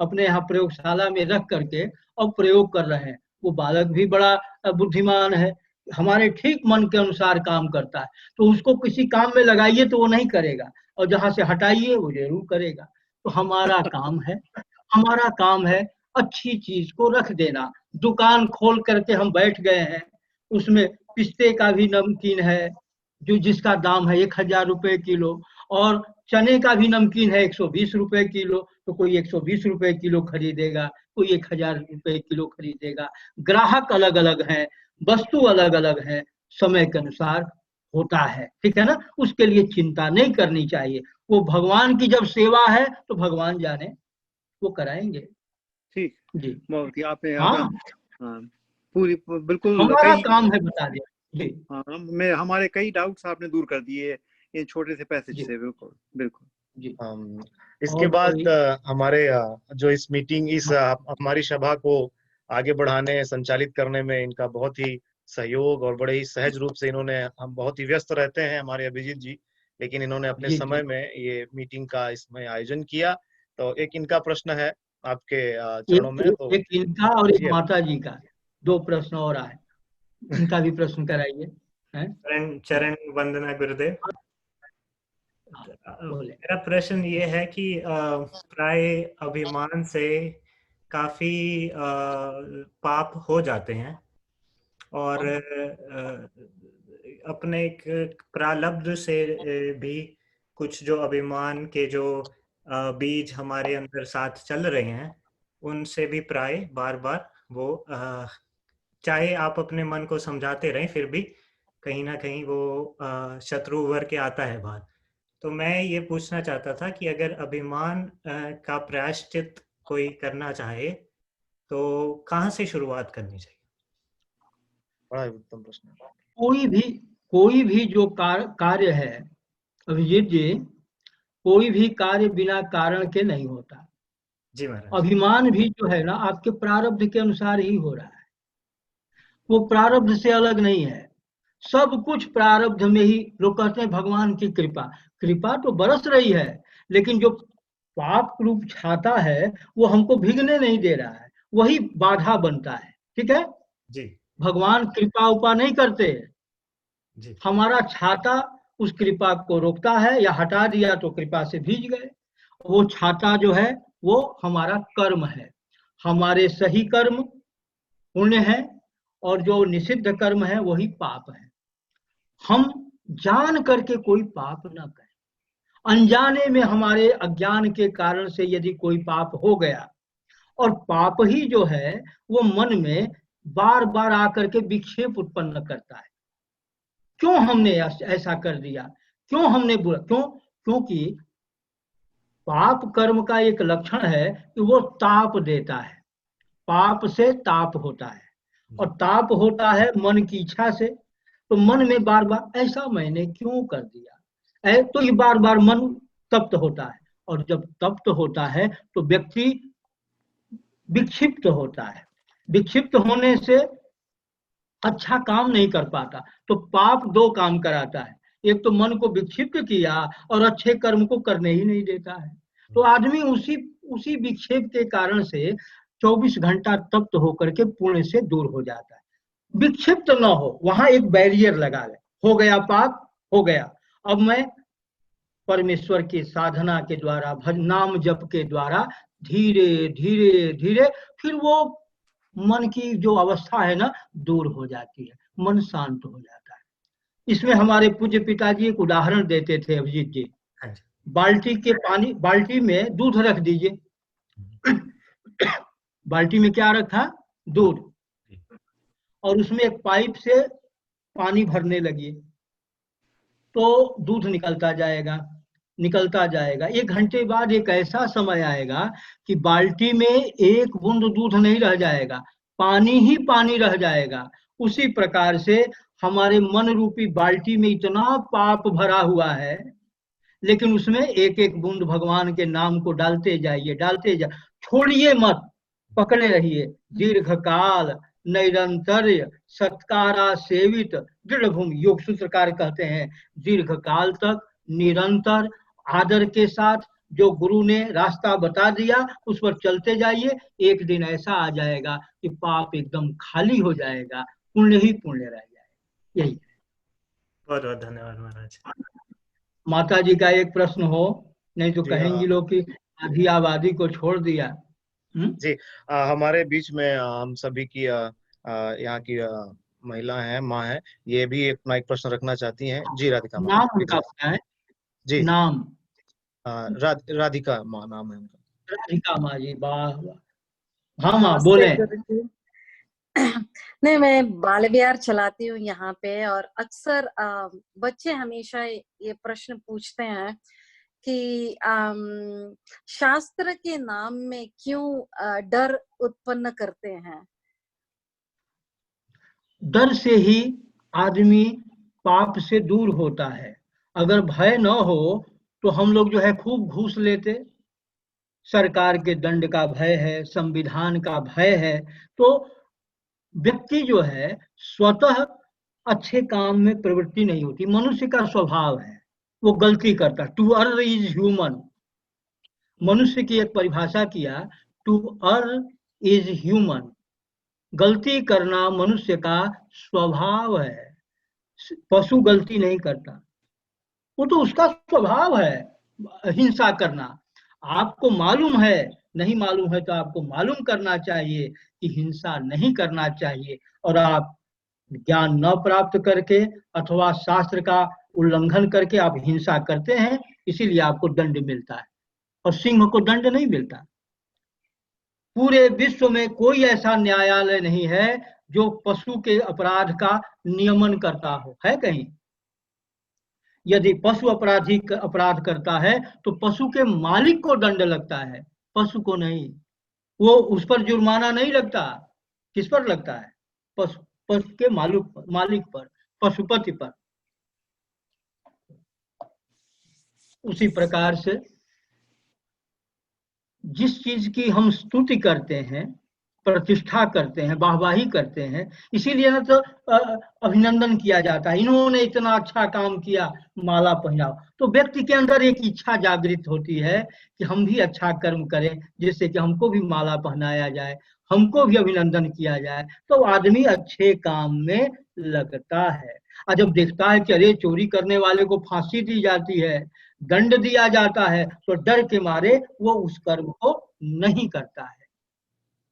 अपने यहाँ प्रयोगशाला में रख करके अब प्रयोग कर रहे हैं। वो बालक भी बड़ा बुद्धिमान है, हमारे ठीक मन के अनुसार काम करता है। तो उसको किसी काम में लगाइए तो वो नहीं करेगा, और जहाँ से हटाइए वो जरूर करेगा। तो हमारा काम है अच्छी चीज को रख देना। दुकान खोल करके हम बैठ गए हैं, उसमें पिस्ते का भी नमकीन है जो जिसका दाम है 1000 रुपए किलो, और चने का भी नमकीन है 120 रुपए किलो। तो कोई 120 रुपए किलो खरीदेगा, कोई 1000 रुपए किलो खरीदेगा। ग्राहक अलग अलग हैं, वस्तु अलग अलग है, समय के अनुसार होता है, ठीक है ना। उसके लिए चिंता नहीं करनी चाहिए। वो भगवान की जब सेवा है तो भगवान जाने, वो कराएंगे। ठीक जी, बहुत ही आपने पूरी बिल्कुल हमारा काम है बता दिया जी। मैं हमारे कई डाउट्स आपने दूर कर दिए इन छोटे से पैसेज से। बिल्कुल बिल्कुल जी। इसके बाद हमारे जो इस मीटिंग, इस हमारी सभा को आगे बढ़ाने, संचालित करने में इनका बहुत ही सहयोग और बड़े ही सहज रूप से इन्होंने, हम बहुत ही व्यस्त रहते हैं हमारे अभिजीत जी, लेकिन इन्होंने अपने समय में ये मीटिंग का इसमें आयोजन किया। तो एक इनका प्रश्न है आपके चरणों में। तो एक इनका और एक माता जी का 2 प्रश्न और आए, इनका भी प्रश्न कराइए। चरण वंदना गुरुदेव। मेरा प्रश्न ये है कि प्राय अभिमान से काफी पाप हो जाते हैं, और अपने एक प्रारब्ध से भी कुछ जो अभिमान के जो बीज हमारे अंदर साथ चल रहे हैं, उनसे भी प्राय बार बार वो चाहे आप अपने मन को समझाते रहें, फिर भी कहीं ना कहीं वो शत्रु उभर के आता है बाहर। तो मैं ये पूछना चाहता था कि अगर अभिमान का प्रायश्चित कोई करना चाहे तो कहाँ से शुरुआत करनी चाहिए? बड़ा उत्तम प्रश्न। कोई भी जो कार्य है अभिजीत जी, कोई भी कार्य बिना कारण के नहीं होता जी महाराज। अभिमान भी जो है ना, आपके प्रारब्ध के अनुसार ही हो रहा है, वो प्रारब्ध से अलग नहीं है। सब कुछ प्रारब्ध में ही। लोग कहते हैं भगवान की कृपा, कृपा तो बरस रही है, लेकिन जो पाप रूप छाता है वो हमको भीगने नहीं दे रहा है, वही बाधा बनता है। ठीक है, जी भगवान कृपा उपा नहीं करते, जी हमारा छाता उस कृपा को रोकता है, या हटा दिया तो कृपा से भीग गए। वो छाता जो है वो हमारा कर्म है, हमारे सही कर्म पुण्य है, और जो निषिद्ध कर्म है वही पाप है। हम जान करके कोई पाप न करें। अनजाने में हमारे अज्ञान के कारण से यदि कोई पाप हो गया, और पाप ही जो है वो मन में बार बार आकर के विक्षेप उत्पन्न करता है। क्यों हमने ऐसा कर दिया, क्यों हमने बुरा, क्योंकि पाप कर्म का एक लक्षण है कि वो ताप देता है। पाप से ताप होता है, और ताप होता है मन की इच्छा से। तो मन में बार बार ऐसा मैंने क्यों कर दिया, तो ये बार बार मन तप्त होता है, और जब तप्त होता है तो व्यक्ति विक्षिप्त होता है। विक्षिप्त होने से अच्छा काम नहीं कर पाता। तो पाप दो काम कराता है, एक तो मन को विक्षिप्त किया, और अच्छे कर्म को करने ही नहीं देता है। तो आदमी उसी उसी विक्षेप के कारण से 24 घंटा तप्त होकर के पुण्य से दूर हो जाता है। विक्षिप्त न हो, वहां एक बैरियर लगा ले, हो गया पाप, हो गया, अब मैं परमेश्वर की साधना के द्वारा, नाम जप के द्वारा धीरे धीरे धीरे फिर वो मन की जो अवस्था है ना दूर हो जाती है, मन शांत हो जाता है। इसमें हमारे पूज्य पिताजी एक उदाहरण देते थे, अभिजीत जी। हाँ जी बाल्टी के पानी, बाल्टी में दूध रख दीजिए। बाल्टी में क्या रखा, दूध, और उसमें एक पाइप से पानी भरने लगिए, तो दूध निकलता जाएगा, निकलता जाएगा। 1 घंटे बाद एक ऐसा समय आएगा कि बाल्टी में एक बूंद दूध नहीं रह जाएगा, पानी ही पानी रह जाएगा। उसी प्रकार से हमारे मन रूपी बाल्टी में इतना पाप भरा हुआ है, लेकिन उसमें एक एक बूंद भगवान के नाम को डालते जाइए, डालते जाइए, छोड़िए मत, पकड़े रहिए। दीर्घ काल नैरंतर्य सत्कारा सेवित दृढ़ भूमि, योग सूत्रकार कहते हैं, दीर्घ काल तक निरंतर आदर के साथ जो गुरु ने रास्ता बता दिया उस पर चलते जाइए। एक दिन ऐसा आ जाएगा कि पाप एकदम खाली हो जाएगा, पुण्य ही पुण्य रह जाएगा। यही। बहुत बहुत धन्यवाद महाराज। माता जी का एक प्रश्न हो, नहीं तो जी, कहेंगी लोग कि आधी आबादी को छोड़ दिया। जी, हमारे बीच में हम सभी की यहाँ की महिला है, माँ है, ये भी अपना एक प्रश्न रखना चाहती हैं। जी राधिका माँ, नाम उनका क्या है? जी नाम राधिका माँ नाम है उनका। राधिका माँ जी, वाह वाह। हाँ माँ नमस्ते बोले। गुरुजी। नहीं, मैं बाल विहार चलाती हूँ यहाँ पे, और अक्सर बच्चे हमेशा ये प्रश्न पूछते हैं कि शास्त्र के नाम में क्यों डर उत्पन्न करते हैं। डर से ही आदमी पाप से दूर होता है। अगर भय न हो तो हम लोग जो है खूब घूस लेते। सरकार के दंड का भय है, संविधान का भय है, तो व्यक्ति जो है स्वतः अच्छे काम में प्रवृत्ति नहीं होती। मनुष्य का स्वभाव है, वो गलती करता। To err is human. मनुष्य की एक परिभाषा किया, टू अर्न इज ह्यूमन। गलती करना मनुष्य का स्वभाव है। पशु गलती नहीं करता, वो तो उसका स्वभाव है हिंसा करना। आपको मालूम है, नहीं मालूम है तो आपको मालूम करना चाहिए कि हिंसा नहीं करना चाहिए, और आप ज्ञान न प्राप्त करके अथवा शास्त्र का उल्लंघन करके आप हिंसा करते हैं, इसीलिए आपको दंड मिलता है, और सिंह को दंड नहीं मिलता। पूरे विश्व में कोई ऐसा न्यायालय नहीं है जो पशु के अपराध का नियमन करता हो, है कहीं? यदि पशु अपराध करता है तो पशु के मालिक को दंड लगता है, पशु को नहीं। वो उस पर जुर्माना नहीं लगता, किस पर लगता है? पशु के मालिक पर, पशुपति पर। उसी प्रकार से जिस चीज की हम स्तुति करते हैं प्रतिष्ठा करते हैं, वाहवाही करते हैं, इसीलिए ना तो अभिनंदन किया जाता है, इन्होंने इतना अच्छा काम किया, माला पहनाओ। तो व्यक्ति के अंदर एक इच्छा जागृत होती है कि हम भी अच्छा कर्म करें, जिससे कि हमको भी माला पहनाया जाए, हमको भी अभिनंदन किया जाए, तो आदमी अच्छे काम में लगता है। और जब देखता है कि अरे चोरी करने वाले को फांसी दी जाती है, दंड दिया जाता है, तो डर के मारे वो उस कर्म को नहीं करता है।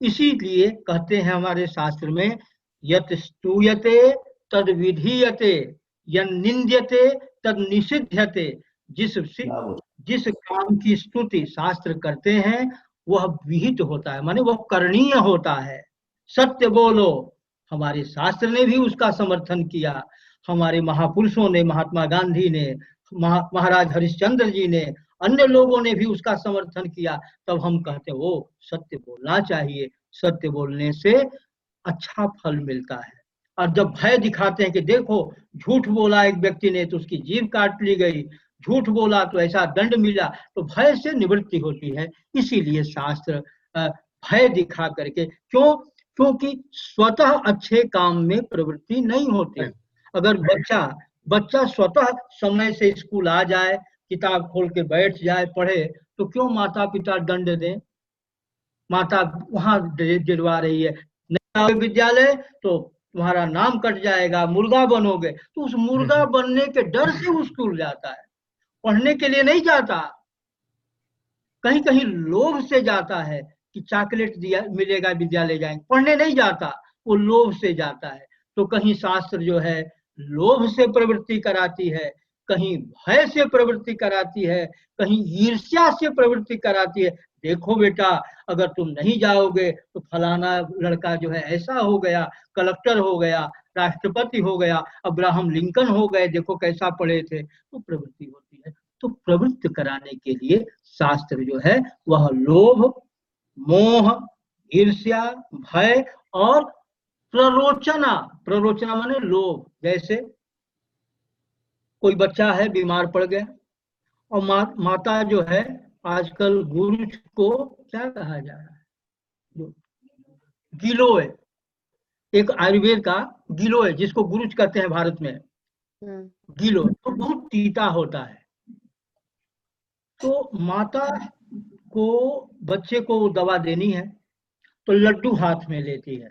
इसीलिए कहते हैं हमारे शास्त्र में, यत स्तूयते तद विधीयते, यन निंद्यते तद निषिध्यते। जिस काम की स्तुति शास्त्र करते हैं वह विहित होता है, माने वह करणीय होता है। सत्य बोलो, हमारे शास्त्र ने भी उसका समर्थन किया, हमारे महापुरुषों ने, महात्मा गांधी ने, महाराज हरिश्चंद्र जी ने, अन्य लोगों ने भी उसका समर्थन किया। तब हम कहते हैं वो सत्य बोलना चाहिए, सत्य बोलने से अच्छा फल मिलता है। और जब भय दिखाते हैं कि देखो झूठ बोला एक व्यक्ति ने तो उसकी जीभ काट ली गई, झूठ बोला तो ऐसा दंड मिला, तो भय से निवृत्ति होती है। इसीलिए शास्त्र भय दिखा करके, क्योंकि स्वतः अच्छे काम में प्रवृत्ति नहीं होती। अगर बच्चा स्वतः समय से स्कूल आ जाए, किताब खोल के बैठ जाए, पढ़े, तो क्यों माता पिता दंड दें? माता वहां दिलवा रही है, नहीं आओगे विद्यालय तो तुम्हारा नाम कट जाएगा, मुर्गा बनोगे, तो उस मुर्गा बनने के डर से वो स्कूल जाता है, पढ़ने के लिए नहीं जाता। कहीं कहीं लोभ से जाता है कि चॉकलेट दिया मिलेगा विद्यालय जाएंगे, पढ़ने नहीं जाता, वो लोभ से जाता है। तो कहीं शास्त्र जो है लोभ से प्रवृत्ति कराती है, कहीं भय से प्रवृत्ति कराती है, कहीं ईर्ष्या से प्रवृत्ति कराती है। देखो बेटा, अगर तुम नहीं जाओगे तो फलाना लड़का जो है ऐसा हो गया, कलेक्टर हो गया, राष्ट्रपति हो गया, अब्राहम लिंकन हो गए, देखो कैसा पढ़े थे। तो प्रवृत्ति होती है। तो प्रवृत्त कराने के लिए शास्त्र जो है वह लोभ, मोह, ईर्ष्या, भय और प्ररोचना। प्ररोचना माने लोभ। जैसे कोई बच्चा है बीमार पड़ गया और माता जो है, आजकल गुरुज को क्या कहा जा रहा है, गिलोय, एक आयुर्वेद का गिलोय जिसको गुरुज कहते हैं भारत में, गिलोय तो बहुत तीता होता है। तो माता को बच्चे को दवा देनी है तो लड्डू हाथ में लेती है,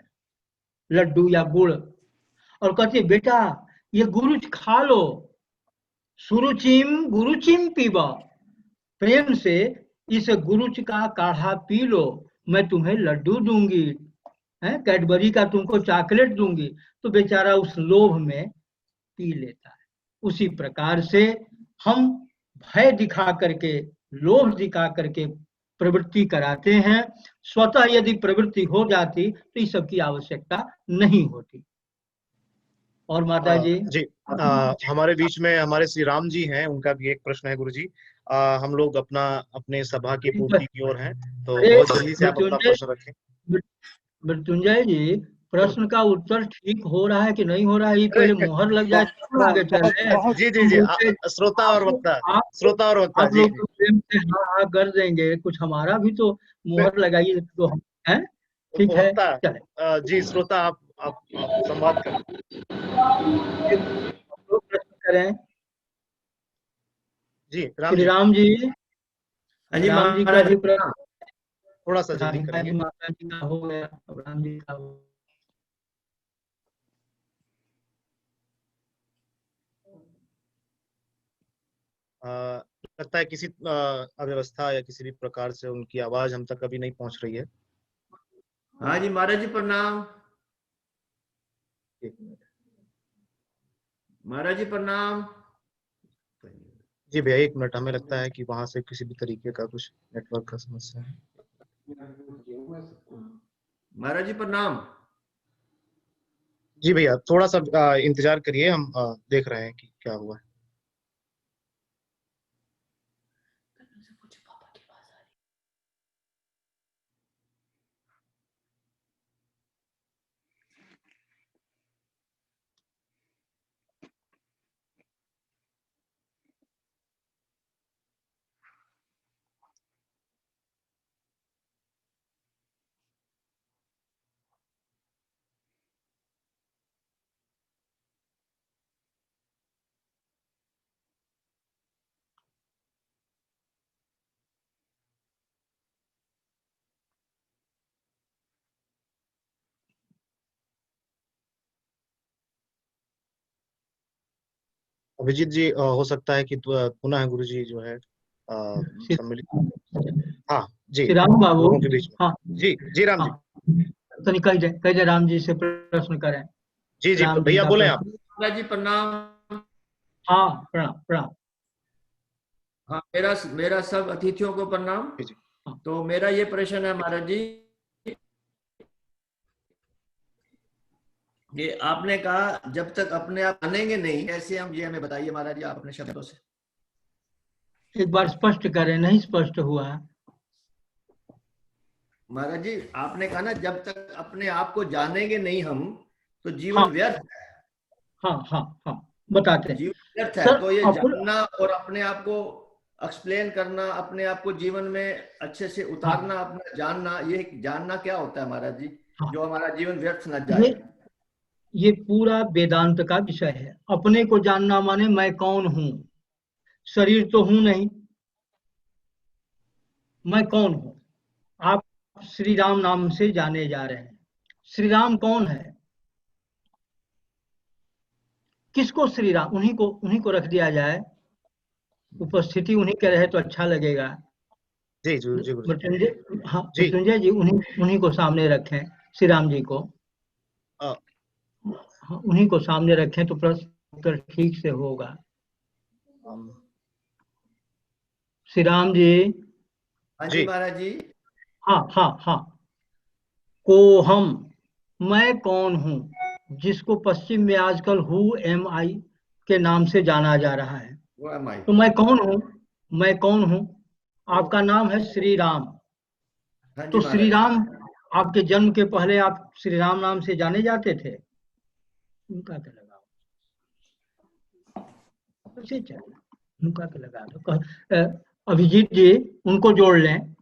लड्डू या गुड़, और कहती है बेटा ये गुरुच खा लो, सुरुचिम गुरुचिम पीबा, प्रेम से इस गुरुच का काढ़ा पी लो, मैं तुम्हें लड्डू दूंगी, है कैडबरी का तुमको चॉकलेट दूंगी। तो बेचारा उस लोभ में पी लेता है। उसी प्रकार से हम भय दिखा करके, लोभ दिखा करके प्रवृत्ति कराते हैं। स्वतः यदि प्रवृत्ति हो जाती तो इस सब की आवश्यकता नहीं होती। और माता जी जी हमारे बीच में हमारे श्री राम जी हैं, उनका भी एक प्रश्न है गुरुजी। हम लोग अपने सभा की पूर्ति की ओर हैं, तो बहुत जल्दी से आप अपना प्रश्न रखें। मृत्युंजय जी, प्रश्न का उत्तर ठीक हो रहा है कि नहीं हो रहा है, ये पहले मोहर लग जाए तब आगे चले। जी जी जी, श्रोता और वक्ता आप जी लोग तो प्रेम से हाँ हाँ कर देंगे, कुछ हमारा भी तो मोहर लगाइए तो हम हैं। ठीक है, वक्ता जी, श्रोता आप संवाद करें, प्रश्न करें। जी श्री राम जी, राम जी का भी प्रश्न, थोड़ा सा जल्दी करेंगे। माता जी का हो गया, राम जी का हो। लगता है किसी अव्यवस्था या किसी भी प्रकार से उनकी आवाज हम तक अभी नहीं पहुंच रही है। हाँ जी महाराज जी प्रणाम। महाराज जी प्रणाम। जी भैया 1 मिनट, हमें लगता है कि वहां से किसी भी तरीके का कुछ नेटवर्क का समस्या है। महाराज जी प्रणाम। जी भैया थोड़ा सा इंतजार करिए, हम देख रहे हैं कि क्या हुआ है। अभिजीत जी हो सकता है कि पुनः गुरु जी जो है सम्मिलित। हाँ जी, श्री राम बाबू, लोगों के बीच में। हाँ जी जी राम जी। हाँ, तो कह दे राम जी से प्रश्न करें। जी जी राम भैया का बोले प्रश्न। आप। महाराज जी प्रणाम। हाँ प्रणाम प्रणाम। हाँ, मेरा सब अतिथियों को प्रणाम। जी जी। तो मेरा ये प्रश्न है महाराज जी कि आपने कहा जब तक अपने आप जानेंगे नहीं, कैसे हम ये हमें बताइए महाराज जी, आप अपने शब्दों से। एक बार स्पष्ट करें, नहीं स्पष्ट हुआ। महाराज जी आपने कहा ना जब तक अपने आप को जानेंगे नहीं हम, तो जीवन हाँ व्यर्थ है। हाँ हाँ हाँ, बताते हैं जीवन व्यर्थ है। सर। तो ये अपन जानना और अपने आप को एक्सप्लेन करना, अपने आप को जीवन में अच्छे से उतारना, अपना जानना, ये जानना क्या होता है महाराज जी, हाँ, जो हमारा जीवन व्यर्थ न जाए? ये पूरा वेदांत का विषय है। अपने को जानना माने मैं कौन हूं, शरीर तो हूं नहीं, मैं कौन हूं। आप श्री राम नाम से जाने जा रहे हैं। श्री राम कौन है, किसको श्री राम, उन्हीं को रख दिया जाए, उपस्थिति उन्हीं के रहे तो अच्छा लगेगा। जी जी जी गुरु जी। मृत्युंजय, हाँ जी। मृत्युंजय जी उन्हीं को सामने रखें, श्री राम जी को। हाँ, उन्हीं को सामने रखें तो प्रश्न उत्तर ठीक से होगा। श्री राम जी। हाँ जी महाराज जी। हाँ हाँ हाँ। को हम, मैं कौन हूं, जिसको पश्चिम में आजकल हु एम आई के नाम से जाना जा रहा है। वो एम आई। तो मैं कौन हूं, मैं कौन हूं। आपका नाम है श्री राम। हाँ जी तो श्री महाराज। राम, आपके जन्म के पहले आप श्री राम नाम से जाने जाते थे। उनका क्या लगाओ, कैसे चले, उनका क्या लगा दो। अभिजीत जी उनको जोड़ लें,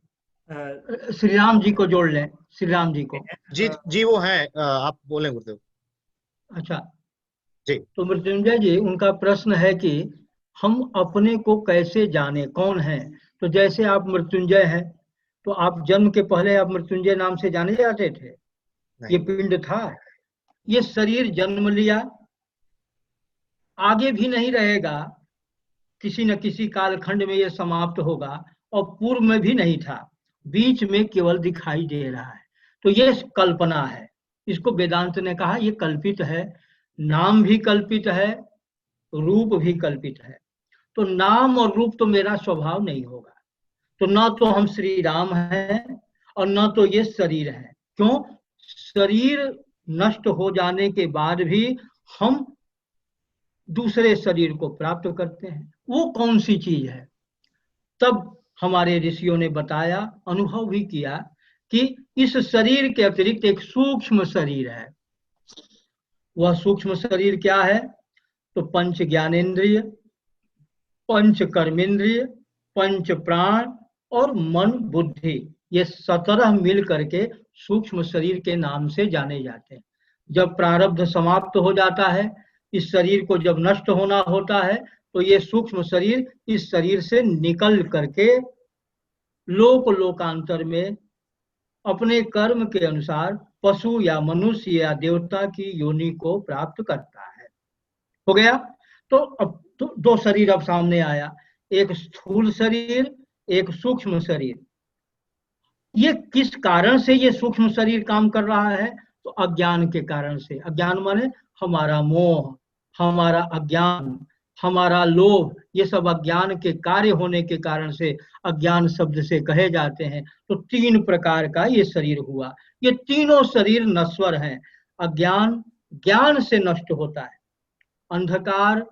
श्री राम जी को जोड़ लें, श्री राम जी को। जी जी वो हैं, आप बोलें गुरुदेव। अच्छा जी। तो मृत्युंजय जी उनका प्रश्न है कि हम अपने को कैसे जाने, कौन है। तो जैसे आप मृत्युंजय हैं, तो आप जन्म के पहले आप मृत्युंजय नाम से जाने जाते थे। ये पिंड था, ये शरीर जन्म लिया, आगे भी नहीं रहेगा, किसी न किसी कालखंड में ये समाप्त होगा, और पूर्व में भी नहीं था, बीच में केवल दिखाई दे रहा है। तो ये कल्पना है, इसको वेदांत ने कहा ये कल्पित है। नाम भी कल्पित है, रूप भी कल्पित है। तो नाम और रूप तो मेरा स्वभाव नहीं होगा। तो ना तो हम श्री राम हैं और ना तो ये शरीर है। क्यों, शरीर नष्ट हो जाने के बाद भी हम दूसरे शरीर को प्राप्त करते हैं। वो कौन सी चीज है, तब हमारे ऋषियों ने बताया, अनुभव भी किया कि इस शरीर के अतिरिक्त एक सूक्ष्म शरीर है। वह सूक्ष्म शरीर क्या है, तो पंच ज्ञानेन्द्रिय, पंच कर्मेंद्रिय, पंच प्राण और मन बुद्धि, ये 17 मिल करके सूक्ष्म शरीर के नाम से जाने जाते हैं। जब प्रारब्ध समाप्त हो जाता है, इस शरीर को जब नष्ट होना होता है, तो ये सूक्ष्म शरीर इस शरीर से निकल करके लोकांतर में अपने कर्म के अनुसार पशु या मनुष्य या देवता की योनि को प्राप्त करता है। हो गया। तो अब तो दो शरीर अब सामने आया, एक स्थूल शरीर, एक सूक्ष्म शरीर। ये किस कारण से ये सूक्ष्म शरीर काम कर रहा है, तो अज्ञान के कारण से। अज्ञान माने हमारा मोह, हमारा अज्ञान, हमारा लोभ, ये सब अज्ञान के कार्य होने के कारण से अज्ञान शब्द से कहे जाते हैं। तो 3 प्रकार का ये शरीर हुआ। ये तीनों शरीर नश्वर हैं। अज्ञान ज्ञान से नष्ट होता है, अंधकार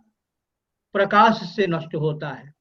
प्रकाश से नष्ट होता है,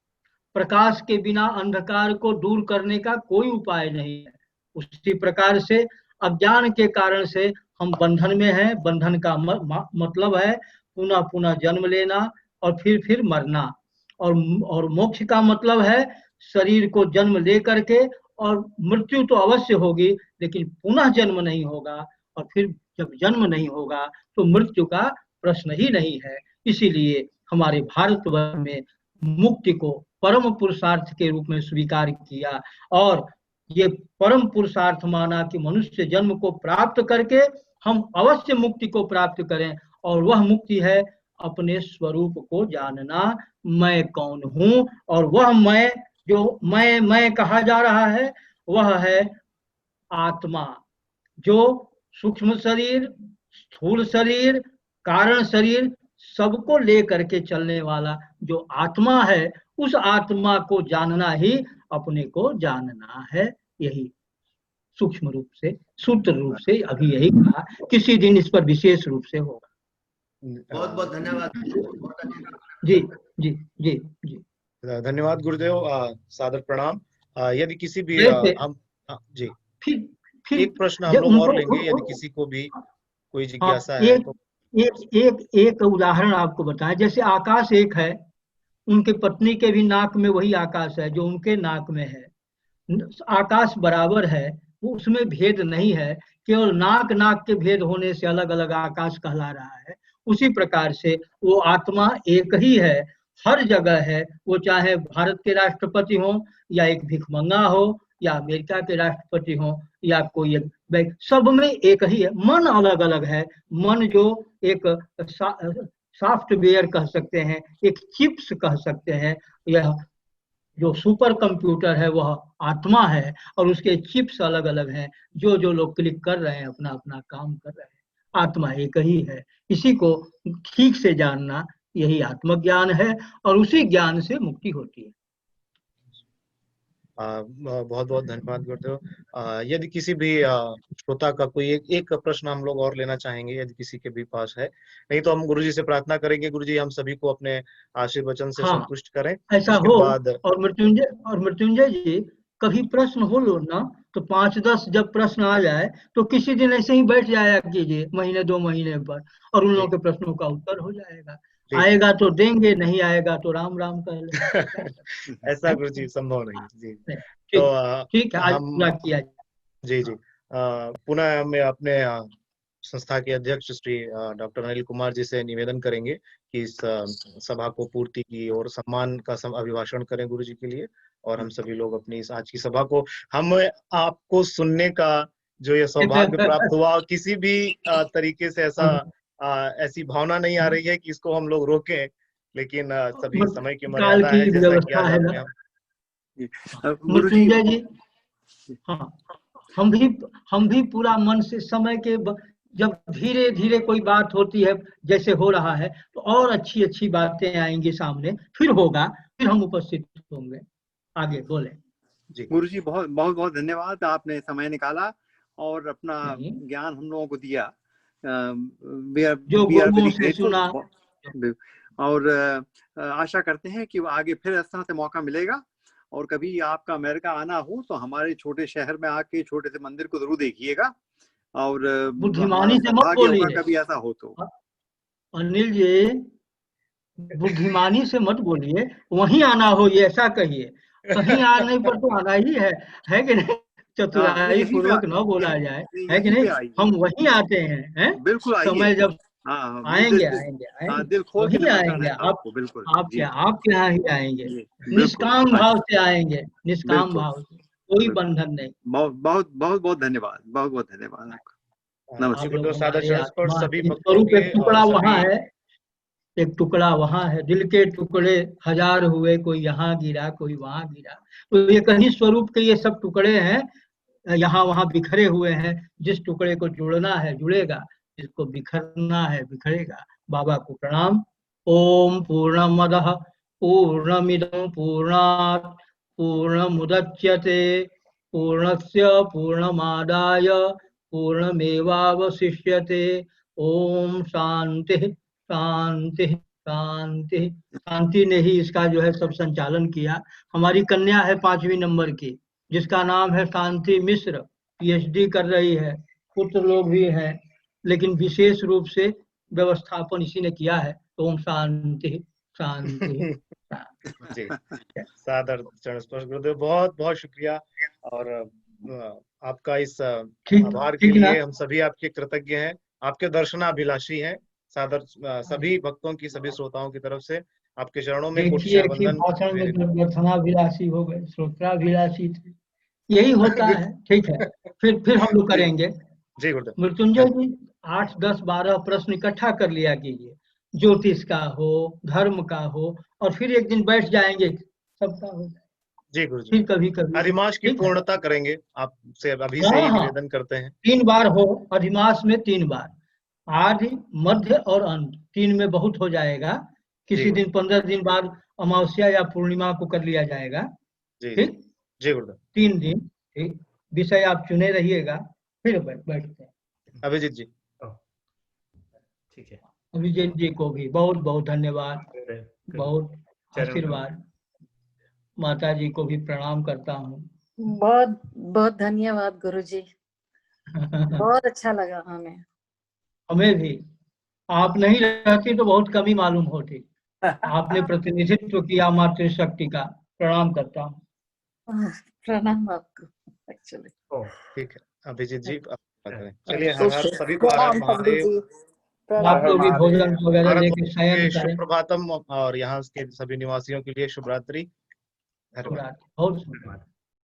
प्रकाश के बिना अंधकार को दूर करने का कोई उपाय नहीं है। उसी प्रकार से अज्ञान के कारण से हम बंधन में हैं। बंधन का मतलब है पुनः पुनः जन्म लेना और फिर मरना। और मोक्ष का मतलब है शरीर को जन्म ले करके, और मृत्यु तो अवश्य होगी लेकिन पुनः जन्म नहीं होगा, और फिर जब जन्म नहीं होगा तो मृत्यु का प्रश्न ही नहीं है। इसीलिए हमारे भारतवर्ष में मुक्ति को परम पुरुषार्थ के रूप में स्वीकार किया, और ये परम पुरुषार्थ माना कि मनुष्य जन्म को प्राप्त करके हम अवश्य मुक्ति को प्राप्त करें। और वह मुक्ति है अपने स्वरूप को जानना, मैं कौन हूँ। और वह मैं जो मैं कहा जा रहा है वह है आत्मा, जो सूक्ष्म शरीर, स्थूल शरीर, कारण शरीर सबको लेकर के चलने वाला जो आत्मा है, उस आत्मा को जानना ही अपने को जानना है। यही सूक्ष्म रूप से, सूत्र रूप से अभी यही कहा, किसी दिन इस पर विशेष रूप से होगा। बहुत बहुत धन्यवाद, बहुत अच्छा। जी जी जी जी, धन्यवाद गुरुदेव, सादर प्रणाम। यदि किसी भी जैसे हम जी फिर एक प्रश्न हम जब लोग और उनको लेंगे, यदि किसी को भी कोई हाँ, जिज्ञासा है तो। एक उदाहरण आपको बताएं। जैसे आकाश एक है, उनके पत्नी के भी नाक में वही आकाश है जो उनके नाक में है। आकाश बराबर है, वो उसमें भेद नहीं है, केवल नाक नाक के भेद होने से अलग अलग आकाश कहला रहा है। उसी प्रकार से वो आत्मा एक ही है, हर जगह है। वो चाहे भारत के राष्ट्रपति हो, या एक भिखमंगा हो, या अमेरिका के राष्ट्रपति हो, या कोई सब में एक ही है। मन अलग अलग है, मन जो एक सॉफ्टवेयर कह सकते हैं, एक चिप्स कह सकते हैं, यह जो सुपर कंप्यूटर है वह आत्मा है, और उसके चिप्स अलग अलग हैं। जो जो लोग क्लिक कर रहे हैं अपना अपना काम कर रहे हैं, आत्मा एक ही है। इसी को ठीक से जानना यही आत्मज्ञान है, और उसी ज्ञान से मुक्ति होती है। बहुत बहुत धन्यवाद गुरुदेव। यदि किसी भी श्रोता का कोई एक प्रश्न हम लोग और लेना चाहेंगे, यदि किसी के भी पास है, नहीं तो हम गुरुजी से प्रार्थना करेंगे, गुरुजी हम सभी को अपने आशीर्वचन से हाँ, संतुष्ट करें। ऐसा उसके हो। बाद और मृत्युंजय जी, कभी प्रश्न हो लो ना, तो 5-10 जब प्रश्न आ जाए तो किसी दिन ऐसे ही बैठ जाया कीजिए, महीने 2 महीने पर, और उन लोगों के प्रश्नों का उत्तर हो जाएगा। आएगा तो देंगे, नहीं आएगा तो राम राम कह लेंगे। ऐसा गुरुजी संभव नहीं। जी ठीक, तो ठीक है, आज हम पूरा किया। जी जी पुनः मैं अपने संस्था के अध्यक्ष श्री डॉक्टर अनिल कुमार जी से निवेदन करेंगे कि इस सभा को पूर्ति की और सम्मान का अभिभाषण करें गुरु जी के लिए। और हम सभी लोग अपनी इस आज की सभा को, हम आपको सुनने का जो ये सौभाग्य प्राप्त हुआ, किसी भी तरीके से ऐसी भावना नहीं आ रही है कि इसको हम लोग रोकें, लेकिन सभी समय की मर्यादा है, जैसा कि आज आपने मृत्युंजय जी, हाँ, हम भी पूरा मन से समय के जब धीरे धीरे कोई बात होती है, जैसे हो रहा है, तो और अच्छी अच्छी बातें आएंगी सामने, फिर होगा, फिर हम उपस्थित होंगे। आगे बोले। गुरु जी, बहुत बहुत बहुत धन्यवाद, आपने समय निकाला और अपना ज्ञान हम लोगों को दिया। जो गुरुओं से सुना, और आशा करते हैं कि आगे फिर इस तरह से मौका मिलेगा, और कभी आपका अमेरिका आना हो तो हमारे छोटे शहर में आके छोटे से मंदिर को जरूर देखिएगा। और बुद्धिमानी से मत बोलिए, कभी ऐसा हो तो। अनिल जी, बुद्धिमानी से मत बोलिए, वहीं आना हो ये ऐसा कहिए। कहीं आने पर तो आना ही है कि नहीं? चतुराई पूर्वक न बोला जाए, है कि नहीं? हम वहीं आते हैं, बिल्कुल समय जब आएंगे दिल खोल के वही आएंगे। आपके यहाँ ही आएंगे, निष्काम भाव से आएंगे, निष्काम भाव से, कोई बंधन नहीं। बहुत बहुत बहुत धन्यवाद, बहुत बहुत धन्यवाद आपका। नमस्कार। स्वरूप एक टुकड़ा वहाँ है, एक टुकड़ा वहाँ है, दिल के टुकड़े 1000 हुए, कोई यहाँ गिरा कोई वहाँ गिरा, तो ये कहीं स्वरूप के ये सब टुकड़े हैं, यहाँ वहाँ बिखरे हुए हैं। जिस टुकड़े को जुड़ना है जुड़ेगा, जिसको बिखरना है बिखरेगा। बाबा को प्रणाम। ओम पूर्णमदः पूर्णमिदं पूर्णात् पूर्णमुदच्यते पूर्णस्य पूर्णमादाय पूर्णमेवावशिष्यते। ओम शांति शांति शांति। शांति ने ही इसका जो है सब संचालन किया। हमारी कन्या है 5वीं नंबर की, जिसका नाम है शांति मिश्र, पीएचडी कर रही है। पुत्र लोग भी हैं, लेकिन विशेष रूप से व्यवस्थापन इसी ने किया है। ओम शांति शांति। जी, सादर चरण स्पर्श गुरुदेव, बहुत बहुत शुक्रिया। और आपका इस आभार के लिए हम सभी आपके कृतज्ञ हैं, आपके दर्शनाभिलाषी हैं। सादर सभी भक्तों की, सभी श्रोताओं की तरफ से आपके चरणों में भाषण में दर्शनाभिलाषी हो गए, श्रोताभिलाषी थे, यही होता है। ठीक है, फिर हम लोग करेंगे। जी गुरुदेव। मृत्युंजय जी 8, 10, 12 प्रश्न इकट्ठा कर लिया कीजिए, ज्योतिष का हो, धर्म का हो, और फिर एक दिन बैठ जाएंगे, सबका हो जाए। जी गुरु जी, फिर कभी कभी अधिमास की ठीक है। पूर्णता करेंगे, आपसे अभी से हाँ, ही हाँ। निवेदन करते हैं। 3 बार हो, अधिमास में 3 बार, आदि, मध्य और अंत, 3 में बहुत हो जाएगा। किसी जी। दिन 15 दिन बाद अमावस्या या पूर्णिमा को कर लिया जाएगा। जी ठीक, जी गुरुदेव। 3 दिन। ठीक, विषय आप चुने रहिएगा, फिर बैठते हैं। अभिजीत जी। ठीक है। अभिजीत जी को भी बहुत बहुत धन्यवाद, गुरु बहुत चरण आशीर्वाद। माता जी को भी प्रणाम करता हूँ। बहुत बहुत धन्यवाद गुरुजी, बहुत अच्छा लगा हमें। हमें भी, आप नहीं रहती तो बहुत कमी मालूम होती। आपने प्रतिनिधित्व किया मातृशक्ति का, प्रणाम करता हूँ। प्रणाम आपको। एक्चुअली ठीक है अभिजीत जी, आप करें। चलिए, हर हर सभी को हर हर प्रणाम पंडित महादेव। जी, आप लोग भी भोजन वगैरह भारत लेके शयन शुभ करें। प्रभातम और यहाँ के सभी निवासियों के लिए शुभ रात्रि। धन्यवाद। बहुत धन्यवाद।